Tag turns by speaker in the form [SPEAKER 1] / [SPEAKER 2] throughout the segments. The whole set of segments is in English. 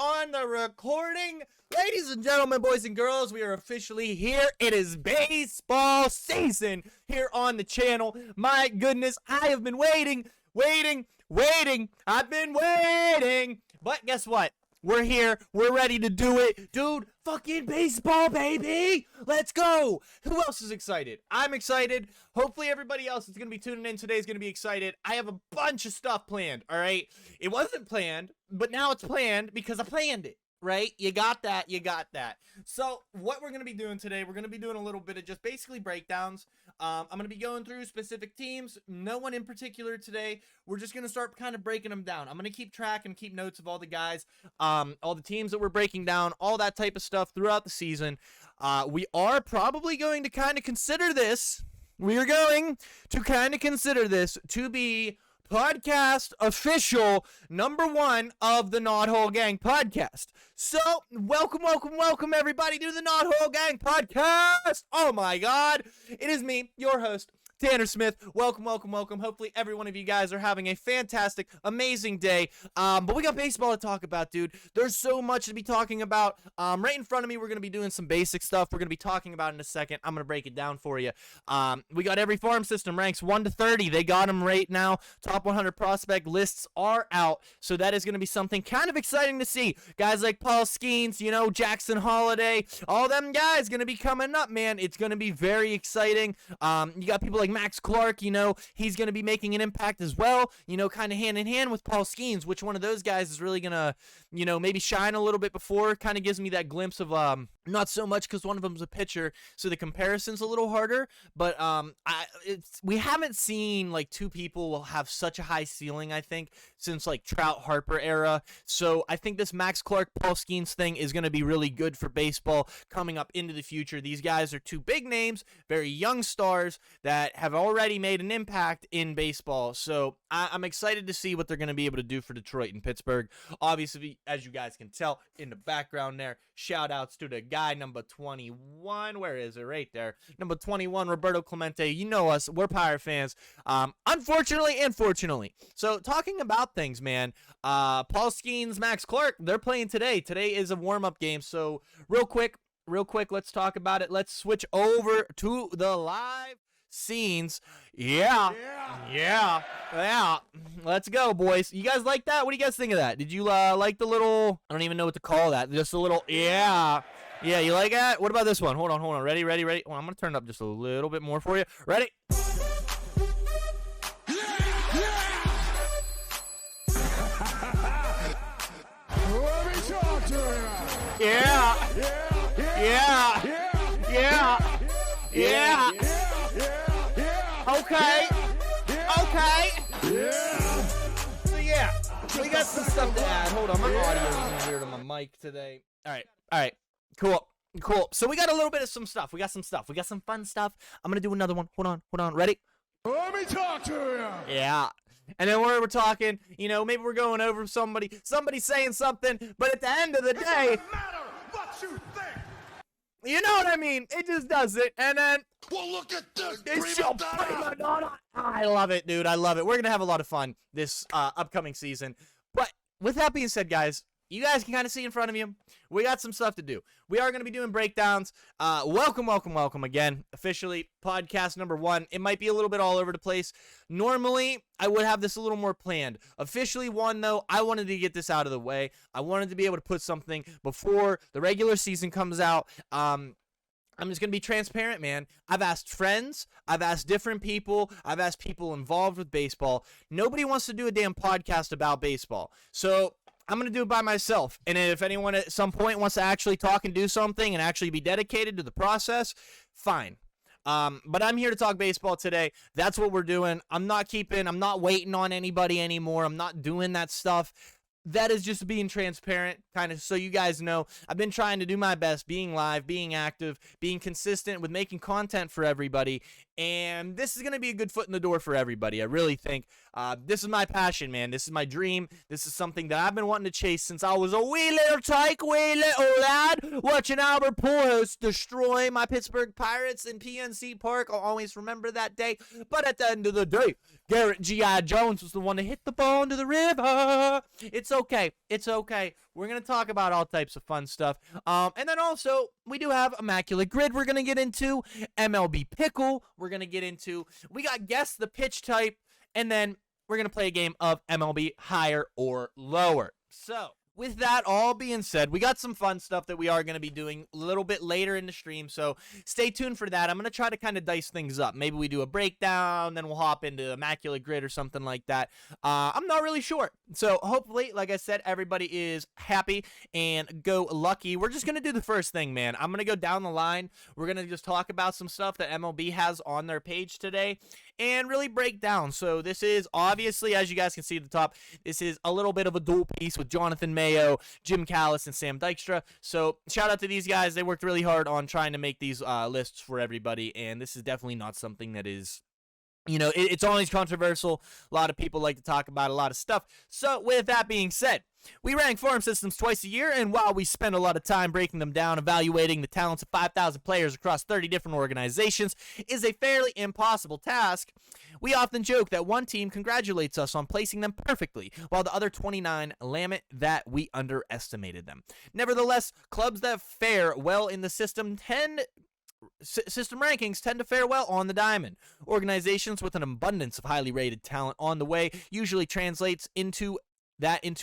[SPEAKER 1] on the recording. Ladies and gentlemen, boys and girls, we are officially here. It is baseball season here on the channel. My goodness, I have been waiting. I've been waiting. But guess what? We're here. We're ready to do it. Dude, fucking baseball, baby. Let's go. Who else is excited? I'm excited. Hopefully everybody else that's going to be tuning in today is going to be excited. I have a bunch of stuff planned, all right? It wasn't planned, but now it's planned because I planned it, right? You got that. So what we're going to be doing today, we're going to be doing a little bit of just basically breakdowns. I'm going to be going through specific teams, no one in particular today. We're just going to start kind of breaking them down. I'm going to keep track and keep notes of all the guys, all the teams that we're breaking down, all that type of stuff throughout the season. We are probably going to kind of consider this. We are going to kind of consider this to be podcast official #1 of the Knothole Gang podcast. So, welcome everybody to the Knothole Gang podcast. Oh my God, it is me, your host, Tanner Smith. Welcome. Hopefully every one of you guys are having a fantastic, amazing day. But we got baseball to talk about, dude. There's so much to be talking about. Right in front of me, we're going to be doing some basic stuff we're going to be talking about in a second. I'm going to break it down for you. We got every farm system ranks 1 to 30. They got them right now. Top 100 prospect lists are out. So that is going to be something kind of exciting to see. Guys like Paul Skeens, Jackson Holiday, all them guys going to be coming up, man. It's going to be very exciting. You got people like Max Clark, he's going to be making an impact as well, kind of hand in hand with Paul Skeens. Which one of those guys is really going to, maybe shine a little bit before? Kind of gives me that glimpse of, not so much because one of them's a pitcher, so the comparison's a little harder, but we haven't seen like two people have such a high ceiling, I think, since like Trout Harper era. So I think this Max Clark Paul Skeens thing is going to be really good for baseball coming up into the future. These guys are two big names, very young stars that have already made an impact in baseball. So I'm excited to see what they're going to be able to do for Detroit and Pittsburgh. Obviously, as you guys can tell in the background there, shout outs to the guy number 21. Where is it? Right there. Number 21, Roberto Clemente. You know us. We're Pirate fans. Unfortunately and fortunately. So talking about things, man, Paul Skeens, Max Clark, they're playing today. Today is a warm-up game. So real quick, let's talk about it. Let's switch over to the live scenes. Yeah. Let's go, boys. You guys like that? What do you guys think of that? Did you like the little, I don't even know what to call that, just a little, yeah, you like that? What about this one? Hold on. Ready? Hold on, I'm gonna turn it up just a little bit more for you. Ready?
[SPEAKER 2] Let me talk to you.
[SPEAKER 1] Yeah. Okay. So we got some stuff to add. Hold on, my audio is weird on my mic today. All right. Cool. So we got a little bit of some stuff. We got some fun stuff. I'm gonna do another one. Hold on. Ready?
[SPEAKER 2] Let me talk to you.
[SPEAKER 1] Yeah. And then we're talking, maybe we're going over somebody saying something, but at the end of the day,
[SPEAKER 2] doesn't matter what you think.
[SPEAKER 1] you know what I mean? It just does it, and then
[SPEAKER 2] Well, look at this.
[SPEAKER 1] it's your prima donna. I love it, dude. I love it. We're gonna have a lot of fun this upcoming season. But with that being said, guys, you guys can kind of see in front of you, we got some stuff to do. We are going to be doing breakdowns. Welcome again. Officially, podcast #1. It might be a little bit all over the place. Normally, I would have this a little more planned. Officially one, though, I wanted to get this out of the way. I wanted to be able to put something before the regular season comes out. I'm just going to be transparent, man. I've asked friends. I've asked different people. I've asked people involved with baseball. Nobody wants to do a damn podcast about baseball. So I'm going to do it by myself. And if anyone at some point wants to actually talk and do something and actually be dedicated to the process, fine. But I'm here to talk baseball today. That's what we're doing. I'm not waiting on anybody anymore. I'm not doing that stuff. That is just being transparent, kind of so you guys know. I've been trying to do my best, being live, being active, being consistent with making content for everybody, and this is going to be a good foot in the door for everybody. I really think this is my passion, man. This is my dream. This is something that I've been wanting to chase since I was a wee little lad, watching Albert Pujols destroy my Pittsburgh Pirates in PNC Park. I'll always remember that day. But at the end of the day, Garrett G.I. Jones was the one to hit the ball into the river. It's okay. It's okay. We're going to talk about all types of fun stuff. And then also, we do have Immaculate Grid we're going to get into. MLB Pickle we're going to get into. We got Guess the Pitch Type. And then we're going to play a game of MLB Higher or Lower. So, with that all being said, we got some fun stuff that we are going to be doing a little bit later in the stream, so stay tuned for that. I'm going to try to kind of dice things up. Maybe we do a breakdown, then we'll hop into Immaculate Grid or something like that. I'm not really sure. So hopefully, like I said, everybody is happy and go lucky. We're just going to do the first thing, man. I'm going to go down the line. We're going to just talk about some stuff that MLB has on their page today and really break down. So this is obviously, as you guys can see at the top, this is a little bit of a dual piece with Jonathan Mayo, Jim Callis, and Sam Dykstra. So shout out to these guys. They worked really hard on trying to make these lists for everybody, and this is definitely not something that is, you know, it's always controversial. A lot of people like to talk about a lot of stuff. So with that being said, we rank farm systems twice a year, and while we spend a lot of time breaking them down, evaluating the talents of 5,000 players across 30 different organizations is a fairly impossible task. We often joke that one team congratulates us on placing them perfectly, while the other 29 lament that we underestimated them. Nevertheless, clubs that fare well in the system rankings tend to fare well on the diamond. Organizations with an abundance of highly rated talent on the way usually translates into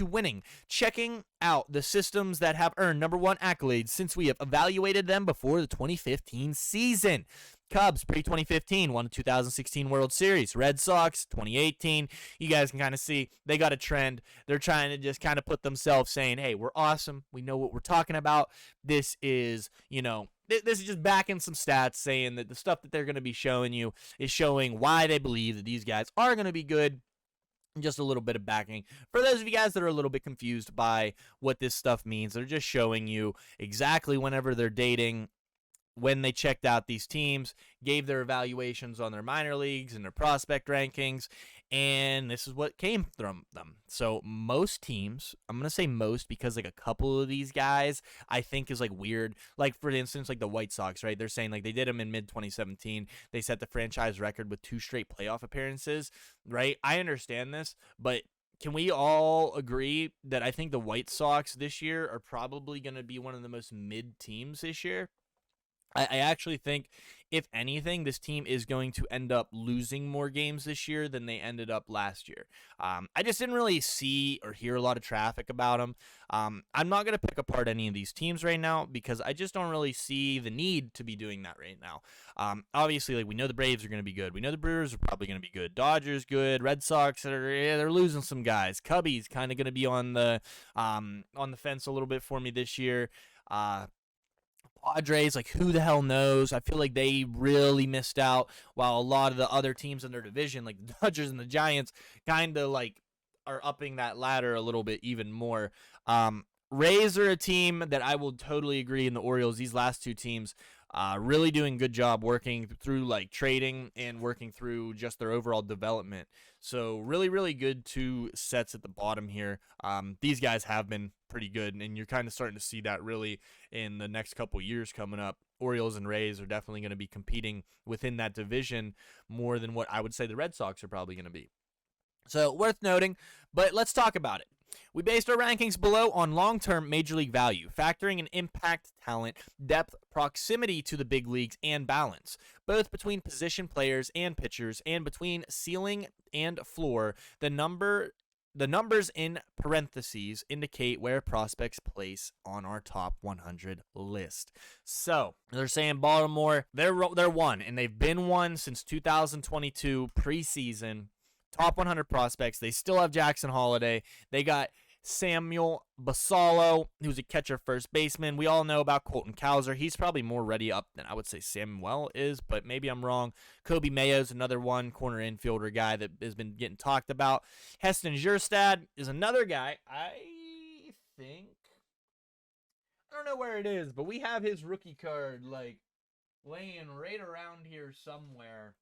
[SPEAKER 1] winning. Checking out the systems that have earned number one accolades since we have evaluated them before the 2015 season. Cubs, pre-2015, won the 2016 World Series. Red Sox, 2018. You guys can kind of see they got a trend. They're trying to just kind of put themselves saying, hey, we're awesome. We know what we're talking about. This is, you know, this is just backing some stats saying that the stuff that they're going to be showing you is showing why they believe that these guys are going to be good. Just a little bit of backing. For those of you guys that are a little bit confused by what this stuff means, they're just showing you exactly whenever they're dating, when they checked out these teams, gave their evaluations on their minor leagues and their prospect rankings, and this is what came from them. So most teams, I'm going to say most because like a couple of these guys I think is like weird. Like for instance, like the White Sox, right? They're saying like they did them in mid-2017. They set the franchise record with 2 straight playoff appearances, right? I understand this, but can we all agree that I think the White Sox this year are probably going to be one of the most mid teams this year? I actually think, if anything, this team is going to end up losing more games this year than they ended up last year. I just didn't really see or hear a lot of traffic about them. I'm not going to pick apart any of these teams right now because I just don't really see the need to be doing that right now. Obviously, like we know the Braves are going to be good. We know the Brewers are probably going to be good. Dodgers good. Red Sox they're losing some guys. Cubbies kind of going to be on the fence a little bit for me this year. Padres, like who the hell knows? I feel like they really missed out, while a lot of the other teams in their division, like the Dodgers and the Giants, kind of like are upping that ladder a little bit even more. Rays are a team that I will totally agree, in the Orioles, these last two teams, really doing a good job working through like trading and working through just their overall development. So really, really good 2 sets at the bottom here. These guys have been pretty good, and you're kind of starting to see that really in the next couple years coming up. Orioles and Rays are definitely going to be competing within that division more than what I would say the Red Sox are probably going to be. So worth noting, but let's talk about it. We based our rankings below on long-term Major League value, factoring in impact, talent, depth, proximity to the big leagues, and balance, both between position players and pitchers, and between ceiling and floor. The numbers in parentheses indicate where prospects place on our top 100 list. So they're saying Baltimore, they're 1, and they've been 1 since 2022 preseason. Top 100 prospects. They still have Jackson Holiday. They got Samuel Basallo, who's a catcher first baseman. We all know about Colton Cowser. He's probably more ready up than I would say Samuel is, but maybe I'm wrong. Kobe Mayo's another one, corner infielder guy that has been getting talked about. Heston Kjerstad is another guy. I don't know where it is, but we have his rookie card like laying right around here somewhere.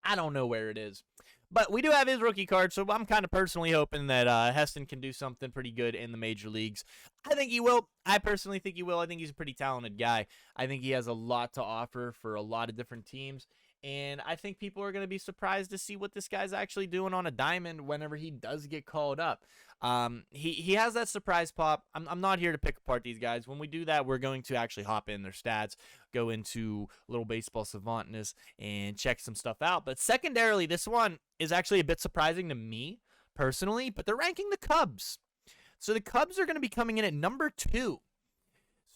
[SPEAKER 1] I don't know where it is. But we do have his rookie card, so I'm kind of personally hoping that Heston can do something pretty good in the major leagues. I think he will. I personally think he will. I think he's a pretty talented guy. I think he has a lot to offer for a lot of different teams. And I think people are going to be surprised to see what this guy's actually doing on a diamond whenever he does get called up. He has that surprise pop. I'm not here to pick apart these guys. When we do that, we're going to actually hop in their stats, go into little baseball savantness, and check some stuff out. But secondarily, this one is actually a bit surprising to me personally, but they're ranking the Cubs. So the Cubs are going to be coming in at number 2.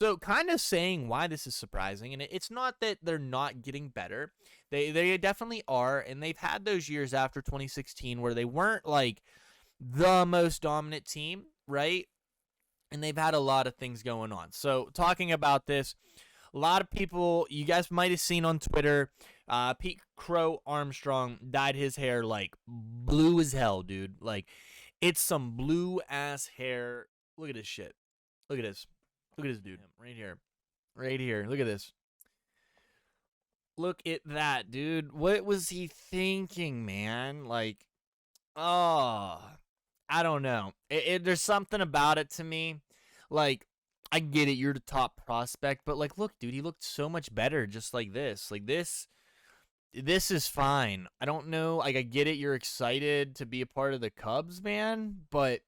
[SPEAKER 1] So kind of saying why this is surprising, and it's not that they're not getting better. They definitely are, and they've had those years after 2016 where they weren't like the most dominant team, right? And they've had a lot of things going on. So talking about this, a lot of people, you guys might have seen on Twitter, Pete Crow Armstrong dyed his hair like blue as hell, dude. Like, it's some blue ass hair. Look at this shit. Look at this. Look at this dude right here. Right here. Look at this. Look at that, dude. What was he thinking, man? Like, oh, I don't know. There's something about it to me. Like, I get it. You're the top prospect. But, like, look, dude, he looked so much better just like this. Like, this is fine. I don't know. Like, I get it. You're excited to be a part of the Cubs, man. But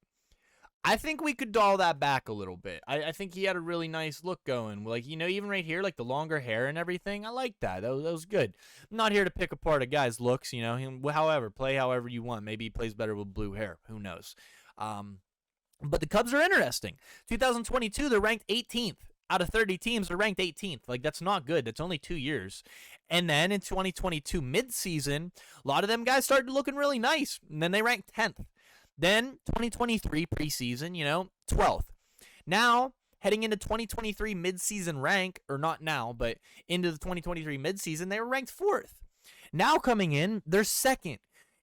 [SPEAKER 1] I think we could doll that back a little bit. I think he had a really nice look going. Like, you know, even right here, like the longer hair and everything, I like that. That was good. I'm not here to pick apart a guy's looks, you know. However, play however you want. Maybe he plays better with blue hair. Who knows? But the Cubs are interesting. 2022, they're ranked 18th. Out of 30 teams, they're ranked 18th. Like, that's not good. That's only 2 years. And then in 2022 midseason, a lot of them guys started looking really nice. And then they ranked 10th. Then 2023 preseason, you know, 12th. Now, heading into 2023 midseason rank, or not now, but into the 2023 midseason, they were ranked 4th. Now coming in, they're 2nd.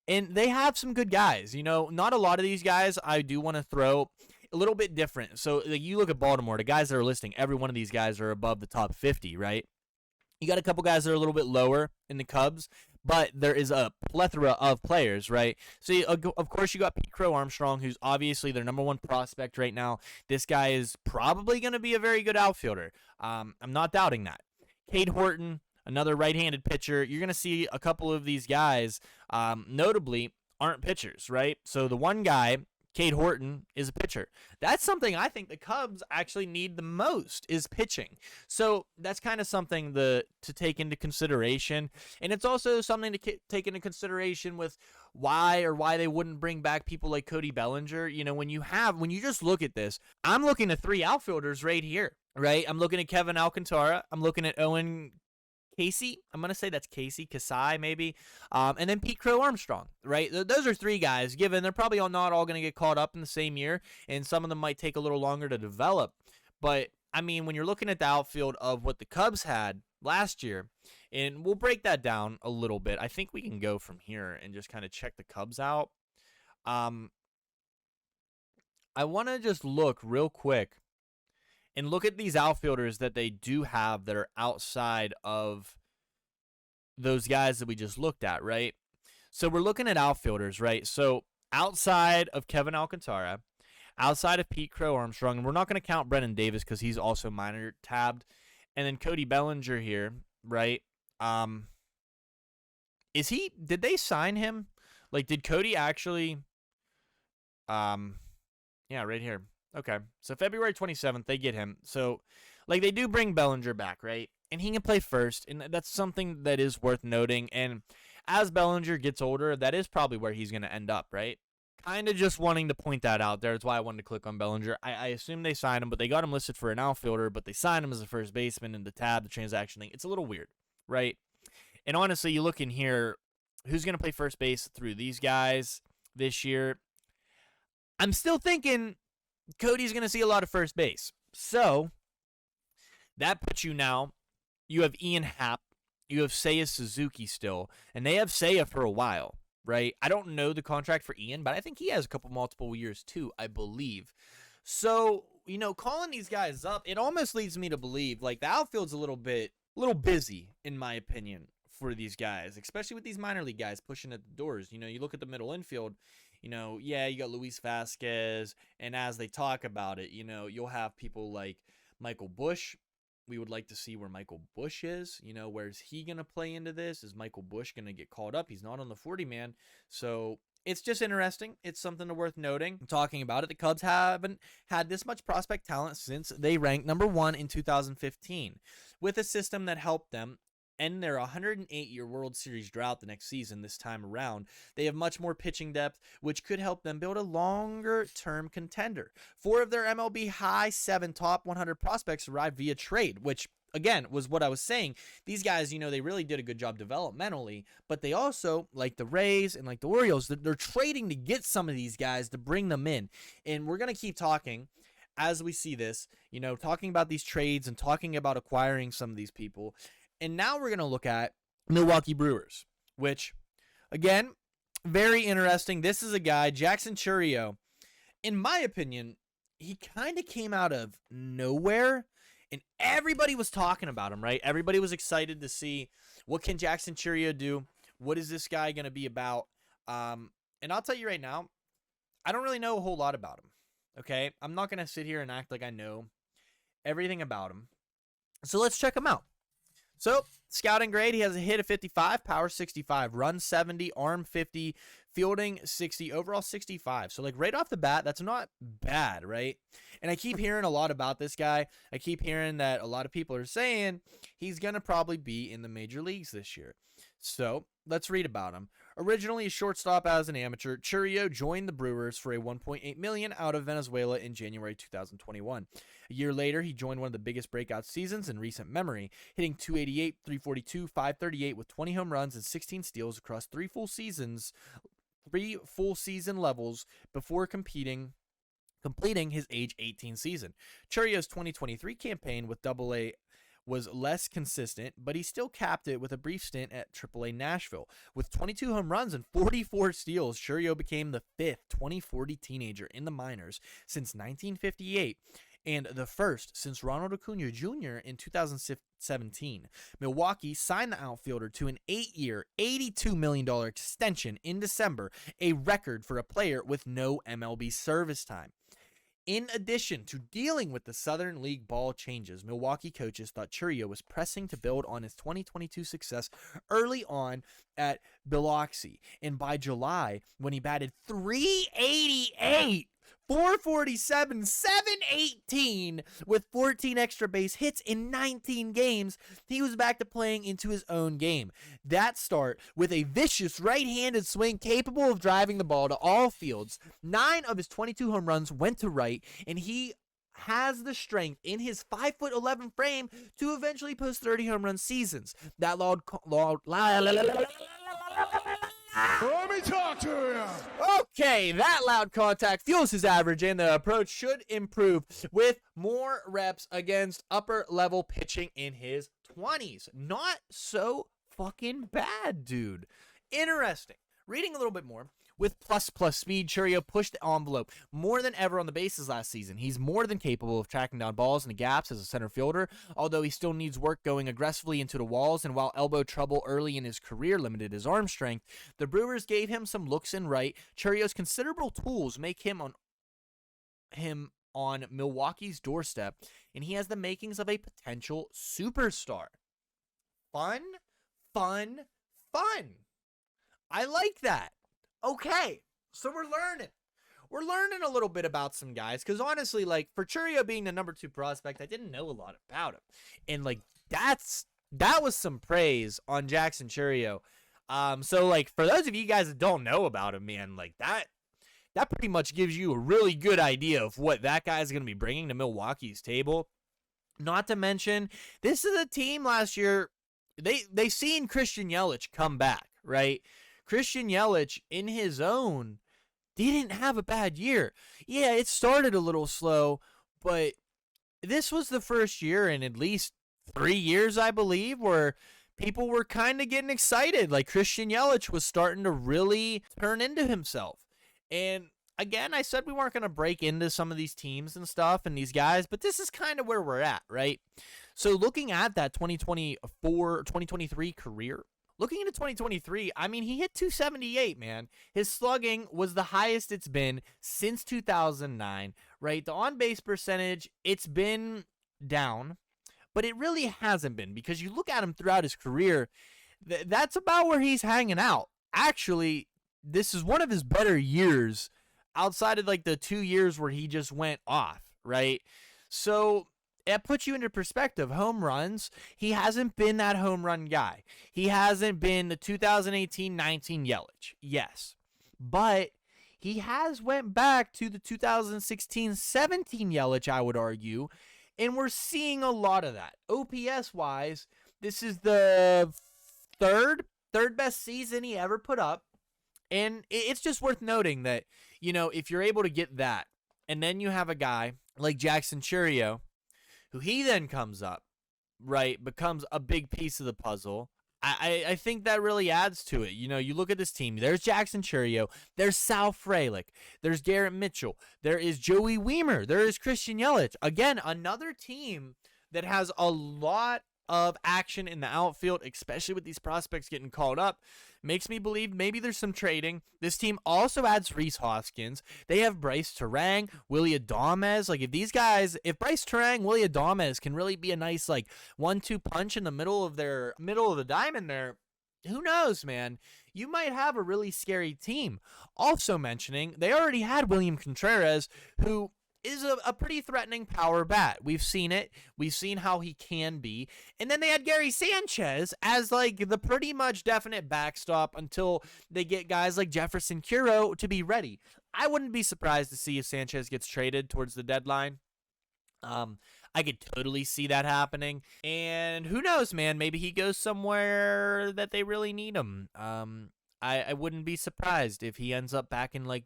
[SPEAKER 1] And they have some good guys. You know, not a lot of these guys I do want to throw a little bit different. So, like, you look at Baltimore, the guys that are listing, every one of these guys are above the top 50, right? You got a couple guys that are a little bit lower in the Cubs, but there is a plethora of players, right? So, of course, you got Pete Crow Armstrong, who's obviously their number 1 prospect right now. This guy is probably going to be a very good outfielder. I'm not doubting that. Cade Horton, another right-handed pitcher. You're going to see a couple of these guys, notably, aren't pitchers, right? So the one guy, Cade Horton, is a pitcher. That's something I think the Cubs actually need the most, is pitching. So that's kind of something to take into consideration. And it's also something to take into consideration with why they wouldn't bring back people like Cody Bellinger. You know, when you just look at this, I'm looking at 3 outfielders right here, right? I'm looking at Kevin Alcantara. I'm looking at Owen Casey, I'm going to say that's Kasai maybe, and then Pete Crow Armstrong, right? Those are 3 guys, given they're probably not all going to get caught up in the same year, and some of them might take a little longer to develop. But, I mean, when you're looking at the outfield of what the Cubs had last year, and we'll break that down a little bit. I think we can go from here and just kind of check the Cubs out. I want to just look real quick and look at these outfielders that they do have that are outside of those guys that we just looked at, right? So we're looking at outfielders, right? So outside of Kevin Alcantara, outside of Pete Crow Armstrong, and we're not going to count Brennan Davis because he's also minor tabbed, and then Cody Bellinger here, right? Did they sign him? Like, did Cody actually, yeah, right here. Okay, so February 27th, they get him. So, like, they do bring Bellinger back, right? And he can play first, and that's something that is worth noting. And as Bellinger gets older, that is probably where he's going to end up, right? Kind of just wanting to point that out there. That's why I wanted to click on Bellinger. I assume they signed him, but they got him listed for an outfielder, but they signed him as a first baseman in the tab, the transaction thing. It's a little weird, right? And honestly, you look in here, who's going to play first base through these guys this year? I'm still thinking Cody's going to see a lot of first base. So, that puts you now, you have Ian Happ, you have Seiya Suzuki still, and they have Seiya for a while, right? I don't know the contract for Ian, but I think he has a couple multiple years too, I believe. So, you know, calling these guys up, it almost leads me to believe, like, the outfield's a little busy, in my opinion, for these guys, especially with these minor league guys pushing at the doors. You know, you look at the middle infield, you know, yeah, you got Luis Vasquez, and as they talk about it, you know, you'll have people like Michael Bush We would like to see where Michael Bush is. You know, where's he going to play into this? Is Michael Bush going to get called up? He's not on the 40-man. So it's just interesting. It's something worth noting. Talking about it, the Cubs haven't had this much prospect talent since they ranked number 1 in 2015, with a system that helped them end their 108-year World Series drought the next season. This time around, they have much more pitching depth, which could help them build a longer-term contender. 4 of their MLB high 7 top 100 prospects arrived via trade, which again was what I was saying. These guys, you know, they really did a good job developmentally, but they also, like the Rays and like the Orioles, they're trading to get some of these guys to bring them in. And we're going to keep talking as we see this, you know, talking about these trades and talking about acquiring some of these people. And now we're going to look at Milwaukee Brewers, which, again, very interesting. This is a guy, Jackson Chourio. In my opinion, he kind of came out of nowhere, and everybody was talking about him, right? Everybody was excited to see, what can Jackson Chourio do? What is this guy going to be about? And I'll tell you right now, I don't really know a whole lot about him, okay? I'm not going to sit here and act like I know everything about him. So let's check him out. So, scouting grade, he has a hit of 55, power 65, run 70, arm 50, fielding 60, overall 65. So, like, right off the bat, that's not bad, right? And I keep hearing a lot about this guy. I keep hearing that a lot of people are saying he's going to probably be in the major leagues this year. So, let's read about him. Originally a shortstop as an amateur, Chourio joined the Brewers for a $1.8 million out of Venezuela in January 2021. A year later, he joined one of the biggest breakout seasons in recent memory, hitting .288, .342, .538 with 20 home runs and 16 steals across 3 full season levels before completing his age 18 season. Chourio's 2023 campaign with AA was less consistent, but he still capped it with a brief stint at AAA Nashville. With 22 home runs and 44 steals, Chourio became the 5th 2040 teenager in the minors since 1958 and the first since Ronald Acuna Jr. in 2017. Milwaukee signed the outfielder to an 8-year, $82 million extension in December, a record for a player with no MLB service time. In addition to dealing with the Southern League ball changes, Milwaukee coaches thought Chourio was pressing to build on his 2022 success early on at Biloxi. And by July, when he batted .388, .447, .718 with 14 extra base hits in 19 games, he was back to playing into his own game. That start with a vicious right-handed swing capable of driving the ball to all fields. 9 of his 22 home runs went to right, and he has the strength in his 5'11" frame to eventually post 30 home run seasons. That
[SPEAKER 2] Let me talk to you.
[SPEAKER 1] Okay, that loud contact fuels his average, and the approach should improve with more reps against upper-level pitching in his 20s. Not so fucking bad, dude. Interesting. Reading a little bit more. With plus speed, Chourio pushed the envelope more than ever on the bases last season. He's more than capable of tracking down balls in the gaps as a center fielder, although he still needs work going aggressively into the walls, and while elbow trouble early in his career limited his arm strength, the Brewers gave him some looks in right. Chourio's considerable tools make him on Milwaukee's doorstep, and he has the makings of a potential superstar. Fun. I like that. Okay, so we're learning a little bit about some guys, because honestly, like, for Chourio being the number 2 prospect, I didn't know a lot about him, and like that was some praise on Jackson Chourio. So like, for those of you guys that don't know about him, man, like that pretty much gives you a really good idea of what that guy is going to be bringing to Milwaukee's table. Not to mention, this is a team last year, they seen Christian Yelich come back, right? Christian Yelich, in his own, didn't have a bad year. Yeah, it started a little slow, but this was the first year in at least 3 years, I believe, where people were kind of getting excited. Like, Christian Yelich was starting to really turn into himself. And again, I said we weren't going to break into some of these teams and stuff and these guys, but this is kind of where we're at, right? So looking at that 2023 career, looking into 2023, I mean, he hit .278, man. His slugging was the highest it's been since 2009, right? The on-base percentage, it's been down, but it really hasn't been, because you look at him throughout his career, that's about where he's hanging out. Actually, this is one of his better years outside of like the 2 years where he just went off, right? So it puts you into perspective. Home runs, he hasn't been that home run guy. He hasn't been the 2018-19 Yelich, yes. But he has went back to the 2016-17 Yelich, I would argue, and we're seeing a lot of that. OPS-wise, this is the third best season he ever put up, and it's just worth noting that, you know, if you're able to get that, and then you have a guy like Jackson Churio, who he then comes up, right, becomes a big piece of the puzzle. I think that really adds to it. You know, you look at this team. There's Jackson Churio. There's Sal Frelick. There's Garrett Mitchell. There is Joey Wiemer. There is Christian Yelich. Again, another team that has a lot of action in the outfield, especially with these prospects getting called up. Makes me believe maybe there's some trading. This team also adds Rhys Hoskins. They have Bryce Terang, Willy Adames. Like, if Bryce Terang, Willy Adames can really be a nice like 1-2 punch in the middle of the diamond there, who knows, man? You might have a really scary team. Also mentioning, they already had William Contreras, who is a pretty threatening power bat. We've seen it. We've seen how he can be. And then they had Gary Sanchez as like the pretty much definite backstop until they get guys like Jefferson Curo to be ready. I wouldn't be surprised to see if Sanchez gets traded towards the deadline. I could totally see that happening. And who knows, man? Maybe he goes somewhere that they really need him. I wouldn't be surprised if he ends up back in like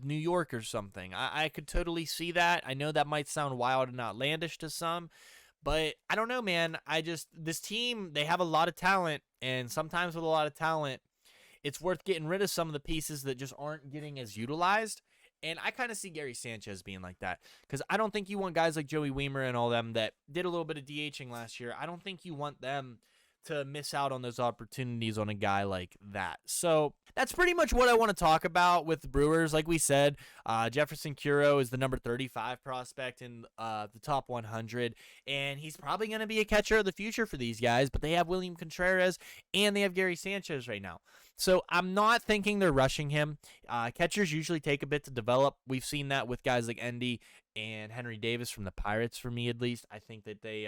[SPEAKER 1] New York or something. I could totally see that. I know that might sound wild and outlandish to some, but I don't know, man. This team, they have a lot of talent, and sometimes with a lot of talent, it's worth getting rid of some of the pieces that just aren't getting as utilized. And I kind of see Gary Sanchez being like that, because I don't think you want guys like Joey Wiemer and all them that did a little bit of DHing last year. I don't think you want them to miss out on those opportunities on a guy like that. So that's pretty much what I want to talk about with the Brewers. Like we said, Jefferson Curo is the number 35 prospect in the top 100, and he's probably going to be a catcher of the future for these guys, but they have William Contreras and they have Gary Sanchez right now. So I'm not thinking they're rushing him. Catchers usually take a bit to develop. We've seen that with guys like Endy and Henry Davis from the Pirates, for me at least. I think that they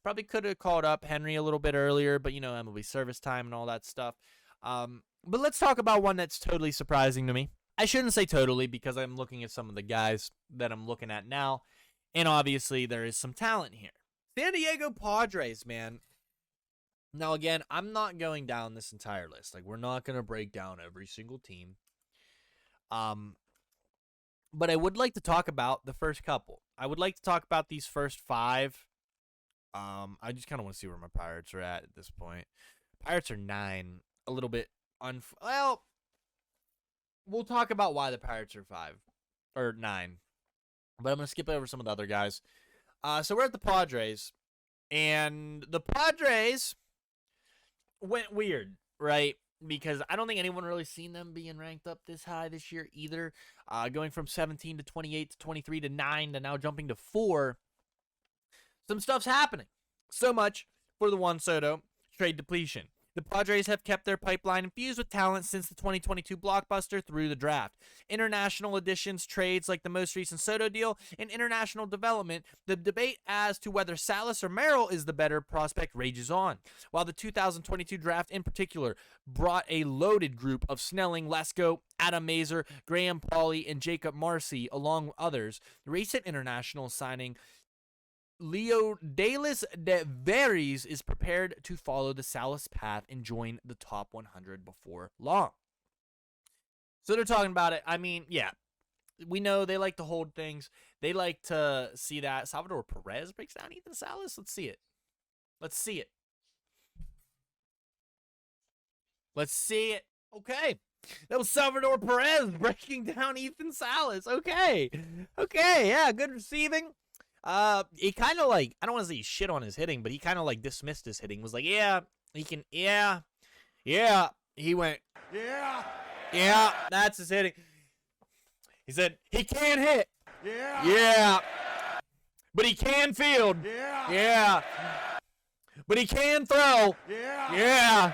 [SPEAKER 1] probably could have called up Henry a little bit earlier, but, you know, MLB service time and all that stuff. But let's talk about one that's totally surprising to me. I shouldn't say totally, because I'm looking at some of the guys that I'm looking at now, and obviously there is some talent here. San Diego Padres, man. Now, again, I'm not going down this entire list. Like, we're not going to break down every single team. But I would like to talk about the first couple. I would like to talk about these first five. I just kind of want to see where my Pirates are at this point. Pirates are 9. A little bit well, we'll talk about why the Pirates are 5 or 9. But I'm going to skip over some of the other guys. So we're at the Padres. And the Padres went weird, right? Because I don't think anyone really seen them being ranked up this high this year either. Going from 17 to 28 to 23 to 9 to now jumping to 4. Some stuff's happening. So much for the Juan Soto trade depletion. The Padres have kept their pipeline infused with talent since the 2022 blockbuster through the draft. International additions, trades like the most recent Soto deal, and international development, the debate as to whether Salas or Merrill is the better prospect rages on. While the 2022 draft in particular brought a loaded group of Snelling, Lesko, Adam Mazer, Graham Pauley, and Jacob Marcy, along with others, the recent international signing Leo Dalis de Veres is prepared to follow the Salas path and join the top 100 before long. So they're talking about it. I mean, yeah, we know they like to hold things. They like to see that. Salvador Perez breaks down Ethan Salas. Let's see it. Let's see it. Let's see it. Okay. That was Salvador Perez breaking down Ethan Salas. Okay. Okay, yeah, good receiving. He kind of like, I don't want to say shit on his hitting, but he kind of like dismissed his hitting. Was like, yeah, he can, yeah. He went, yeah, that's his hitting. He said, he can't hit. Yeah. but he can field.
[SPEAKER 2] Yeah.
[SPEAKER 1] Yeah. But he can throw.
[SPEAKER 2] Yeah.
[SPEAKER 1] Yeah.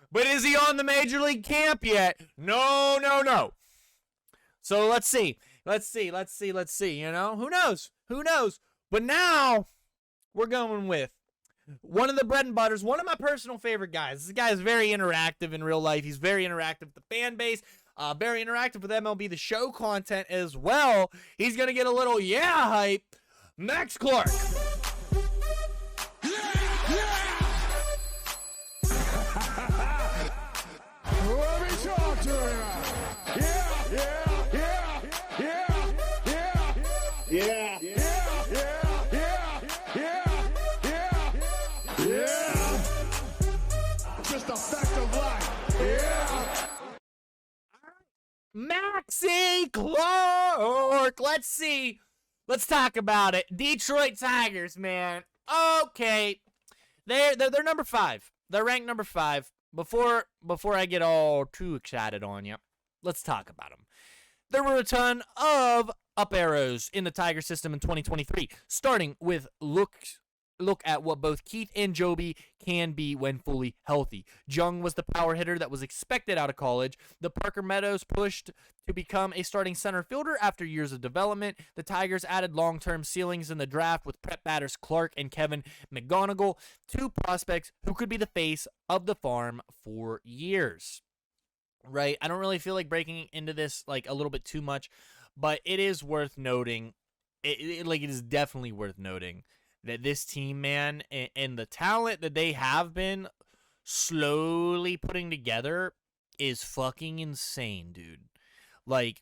[SPEAKER 1] But is he on the major league camp yet? No, no, no. So let's see. Let's see. You know, who knows? Who knows? But now we're going with one of the bread and butters, one of my personal favorite guys. This guy is very interactive in real life. He's very interactive with the fan base, very interactive with MLB The Show content as well. He's going to get a little hype. Max Clark.
[SPEAKER 2] Let me talk to you. Yeah, yeah, yeah, yeah, yeah, yeah, yeah. Just a fact of life. Yeah.
[SPEAKER 1] Maxie Clark. Let's see. Let's talk about it. Detroit Tigers, man. Okay. They're number 5. They're ranked number 5. Before I get all too excited on you, let's talk about them. There were a ton of up arrows in the Tiger system in 2023, starting with look at what both Keith and Joby can be when fully healthy. Jung was the power hitter that was expected out of college. The Parker Meadows pushed to become a starting center fielder after years of development. The Tigers added long-term ceilings in the draft with prep batters Clark and Kevin McGonigal, 2 prospects who could be the face of the farm for years. Right? I don't really feel like breaking into this like a little bit too much, but it is worth noting. It is definitely worth noting that this team, man, and the talent that they have been slowly putting together is fucking insane, dude. Like,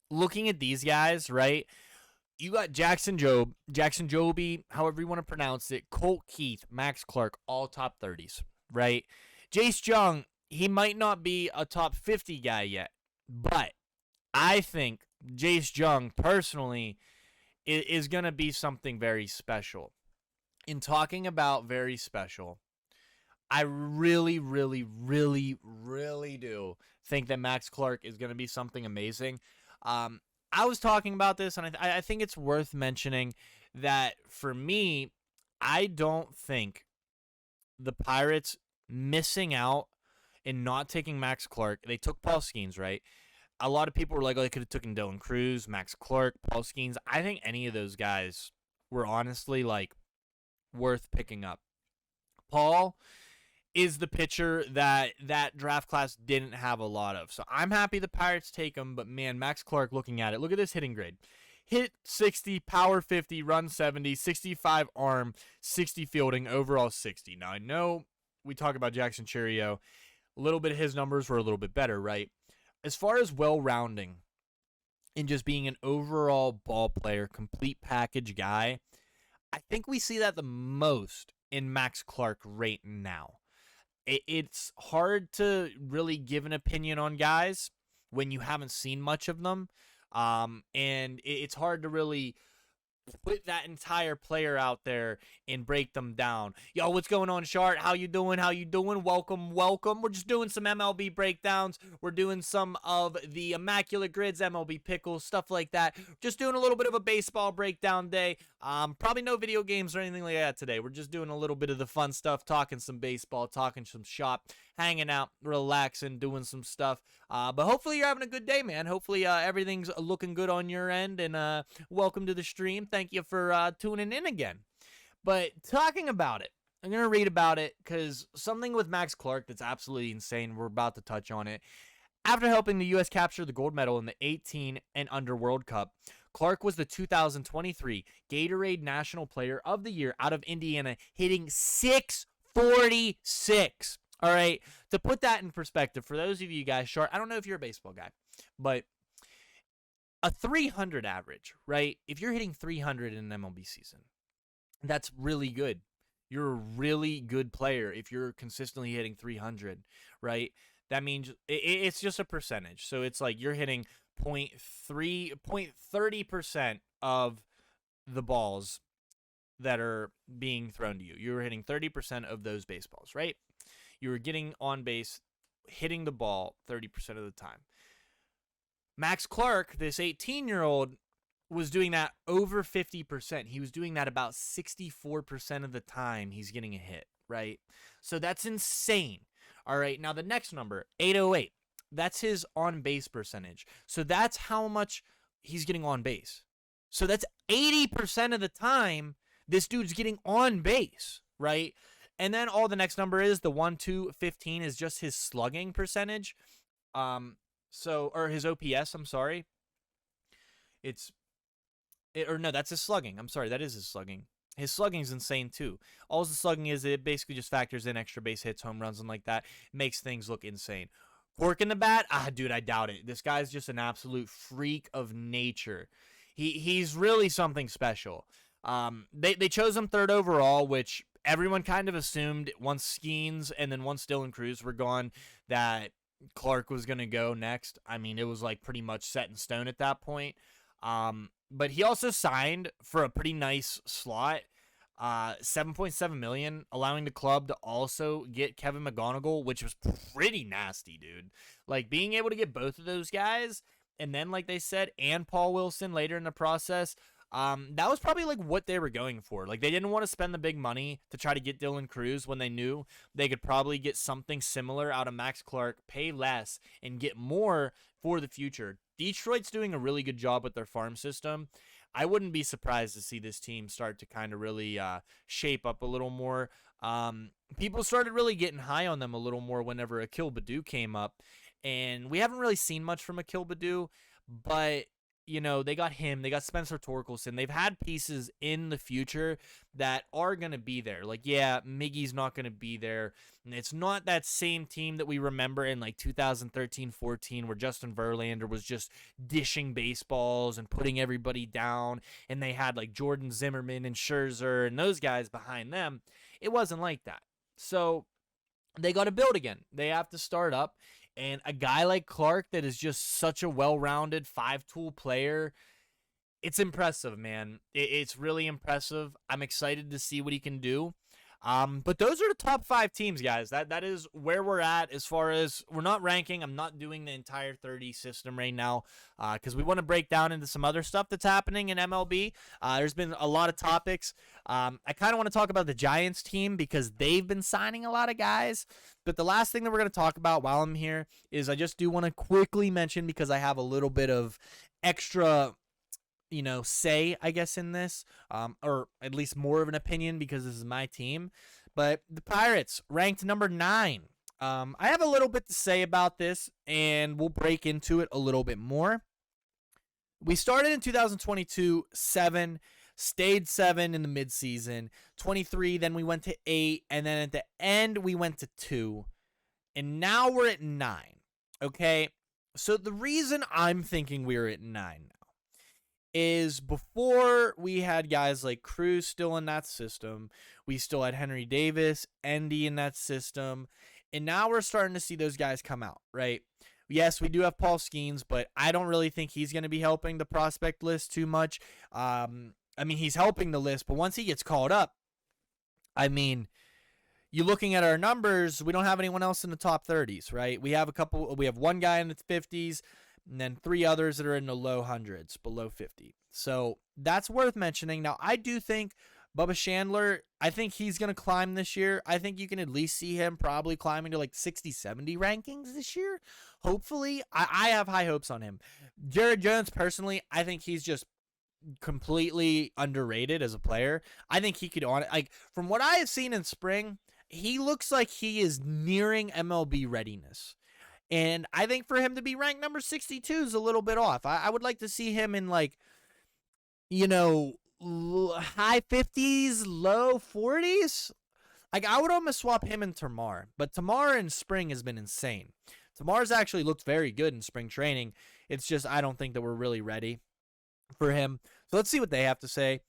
[SPEAKER 1] looking at these guys, right? You got Jackson Joby, however you want to pronounce it, Colt Keith, Max Clark, all top 30s, right? Jace Jung, he might not be a top 50 guy yet, but I think Jace Jung, personally, is going to be something very special. In talking about very special, I really, really, really, really do think that Max Clark is going to be something amazing. I was talking about this, and I think it's worth mentioning that for me, I don't think the Pirates missing out and not taking Max Clark, they took Paul Skeens, right? A lot of people were like, oh, they could have taken Dylan Cruz, Max Clark, Paul Skeens. I think any of those guys were honestly, like, worth picking up. Paul is the pitcher that draft class didn't have a lot of. So I'm happy the Pirates take him, but, man, Max Clark, looking at it, look at this hitting grade. Hit 60, power 50, run 70, 65 arm, 60 fielding, overall 60. Now, I know we talk about Jackson Chourio. A little bit of his numbers were a little bit better, right? As far as well-rounding and just being an overall ball player, complete package guy, I think we see that the most in Max Clark right now. It's hard to really give an opinion on guys when you haven't seen much of them, and it's hard to really put that entire player out there and break them down. Yo, what's going on, Shart? How you doing? Welcome. We're just doing some MLB breakdowns. We're doing some of the Immaculate Grids, MLB Pickles, stuff like that. Just doing a little bit of a baseball breakdown day. Probably no video games or anything like that today. We're just doing a little bit of the fun stuff, talking some baseball, talking some shop, hanging out, relaxing, doing some stuff. But hopefully you're having a good day, man. Hopefully everything's looking good on your end, and welcome to the stream. Thank you for tuning in again. But talking about it, I'm going to read about it because something with Max Clark that's absolutely insane. We're about to touch on it. After helping the U.S. capture the gold medal in the 18 and under World Cup, Clark was the 2023 Gatorade National Player of the Year out of Indiana, hitting 646. All right, to put that in perspective, for those of you guys short, I don't know if you're a baseball guy, but a 300 average, right? If you're hitting 300 in an MLB season, that's really good. You're a really good player if you're consistently hitting 300, right? That means it's just a percentage. So it's like you're hitting 0.30% of the balls that are being thrown to you. You're hitting 30% of those baseballs, right? You were getting on base, hitting the ball 30% of the time. Max Clark, this 18-year-old, was doing that over 50%. He was doing that about 64% of the time he's getting a hit, right? So that's insane. All right, now the next number, 808. That's his on-base percentage. So that's how much he's getting on base. So that's 80% of the time this dude's getting on base, right? And then all the next number is the 1, 2, 15 is just his slugging percentage. Or his OPS, I'm sorry. That's his slugging. I'm sorry, that is his slugging. His slugging is insane too. All the slugging is, it basically just factors in extra base hits, home runs, and like that. Makes things look insane. Cork in the bat? Dude, I doubt it. This guy's just an absolute freak of nature. He's really something special. They chose him 3rd overall, which everyone kind of assumed once Skeens and then once Dylan Cruz were gone that Clark was going to go next. I mean, it was like pretty much set in stone at that point. But he also signed for a pretty nice slot, $7.7 million, allowing the club to also get Kevin McGonigal, which was pretty nasty, dude. Like, being able to get both of those guys, and then, like they said, and Paul Wilson later in the process, that was probably like what they were going for. Like, they didn't want to spend the big money to try to get Dylan Cruz when they knew they could probably get something similar out of Max Clark, pay less, and get more for the future. Detroit's doing a really good job with their farm system. I wouldn't be surprised to see this team start to kind of really shape up a little more. People started really getting high on them a little more whenever Akil Baddoo came up. And we haven't really seen much from Akil Baddoo, but you know, they got him, they got Spencer Torkelson. They've had pieces in the future that are going to be there. Like, yeah, Miggy's not going to be there. And it's not that same team that we remember in like 2013-14 where Justin Verlander was just dishing baseballs and putting everybody down. And they had like Jordan Zimmerman and Scherzer and those guys behind them. It wasn't like that. So they got to build again. They have to start up. And a guy like Clark that is just such a well-rounded 5-tool player, it's impressive, man. It's really impressive. I'm excited to see what he can do. But those are the top 5 teams, guys. That is where we're at as far as we're not ranking. I'm not doing the entire 30 system right now because we want to break down into some other stuff that's happening in MLB. There's been a lot of topics. I kind of want to talk about the Giants team because they've been signing a lot of guys. But the last thing that we're going to talk about while I'm here is I just do want to quickly mention, because I have a little bit of extra say, I guess, in this, or at least more of an opinion because this is my team. But the Pirates ranked number 9. I have a little bit to say about this, and we'll break into it a little bit more. We started in 2022, 7, stayed 7 in the midseason, 23, then we went to 8, and then at the end we went to 2, and now we're at 9, okay? So the reason I'm thinking we're at 9 now is before we had guys like Cruz still in that system, we still had Henry Davis, Endy in that system, and now we're starting to see those guys come out, right? Yes, we do have Paul Skeens, but I don't really think he's going to be helping the prospect list too much. I mean, he's helping the list, but once he gets called up, I mean, you're looking at our numbers, we don't have anyone else in the top 30s, right? We have one guy in the 50s, and then 3 others that are in the low hundreds, below 50. So that's worth mentioning. Now, I do think Bubba Chandler, I think he's going to climb this year. I think you can at least see him probably climbing to like 60, 70 rankings this year. Hopefully. I have high hopes on him. Jared Jones, personally, I think he's just completely underrated as a player. I think he could, from what I have seen in spring, he looks like he is nearing MLB readiness. And I think for him to be ranked number 62 is a little bit off. I would like to see him in high 50s, low 40s. Like, I would almost swap him and Tamar. But Tamar in spring has been insane. Tamar's actually looked very good in spring training. It's just I don't think that we're really ready for him. So let's see what they have to say.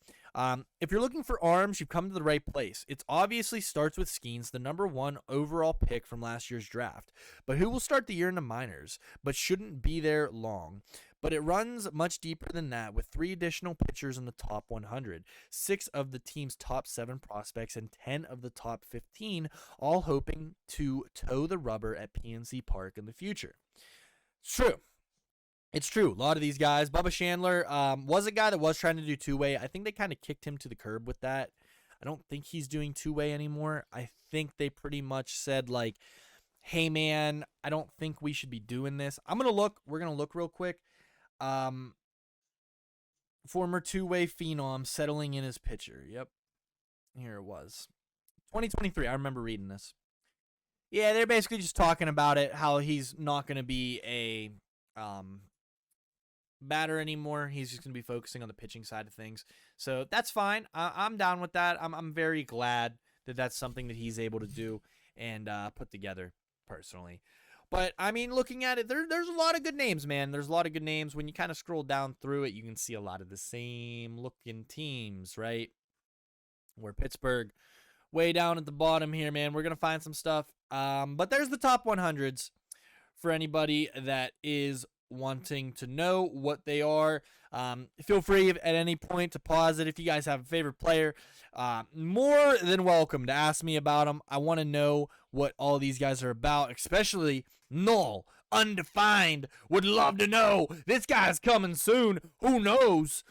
[SPEAKER 1] If you're looking for arms, you've come to the right place. It obviously starts with Skeens, the number 1 overall pick from last year's draft. But who will start the year in the minors, but shouldn't be there long. But it runs much deeper than that with 3 additional pitchers in the top 100, 6 of the team's top 7 prospects, and 10 of the top 15, all hoping to toe the rubber at PNC Park in the future. It's true. It's true. A lot of these guys. Bubba Chandler was a guy that was trying to do two-way. I think they kind of kicked him to the curb with that. I don't think he's doing two-way anymore. I think they pretty much said, like, hey, man, I don't think we should be doing this. I'm going to look. We're going to look real quick. Former two-way phenom settling in his pitcher. Yep. Here it was. 2023. I remember reading this. Yeah, they're basically just talking about it, how he's not going to be a batter anymore. He's just going to be focusing on the pitching side of things. So that's fine. I'm down with that. I'm very glad that that's something that he's able to do and put together personally. But, I mean, looking at it, there's a lot of good names, man. There's a lot of good names. When you kind of scroll down through it, you can see a lot of the same looking teams, right? Where Pittsburgh, way down at the bottom here, man. We're going to find some stuff. But there's the top 100s for anybody that is wanting to know what they are. Feel free at any point to pause it. If you guys have a favorite player, more than welcome to ask me about them. I want to know what all these guys are about, especially Knothole, undefined. Would love to know. This guy's coming soon. Who knows?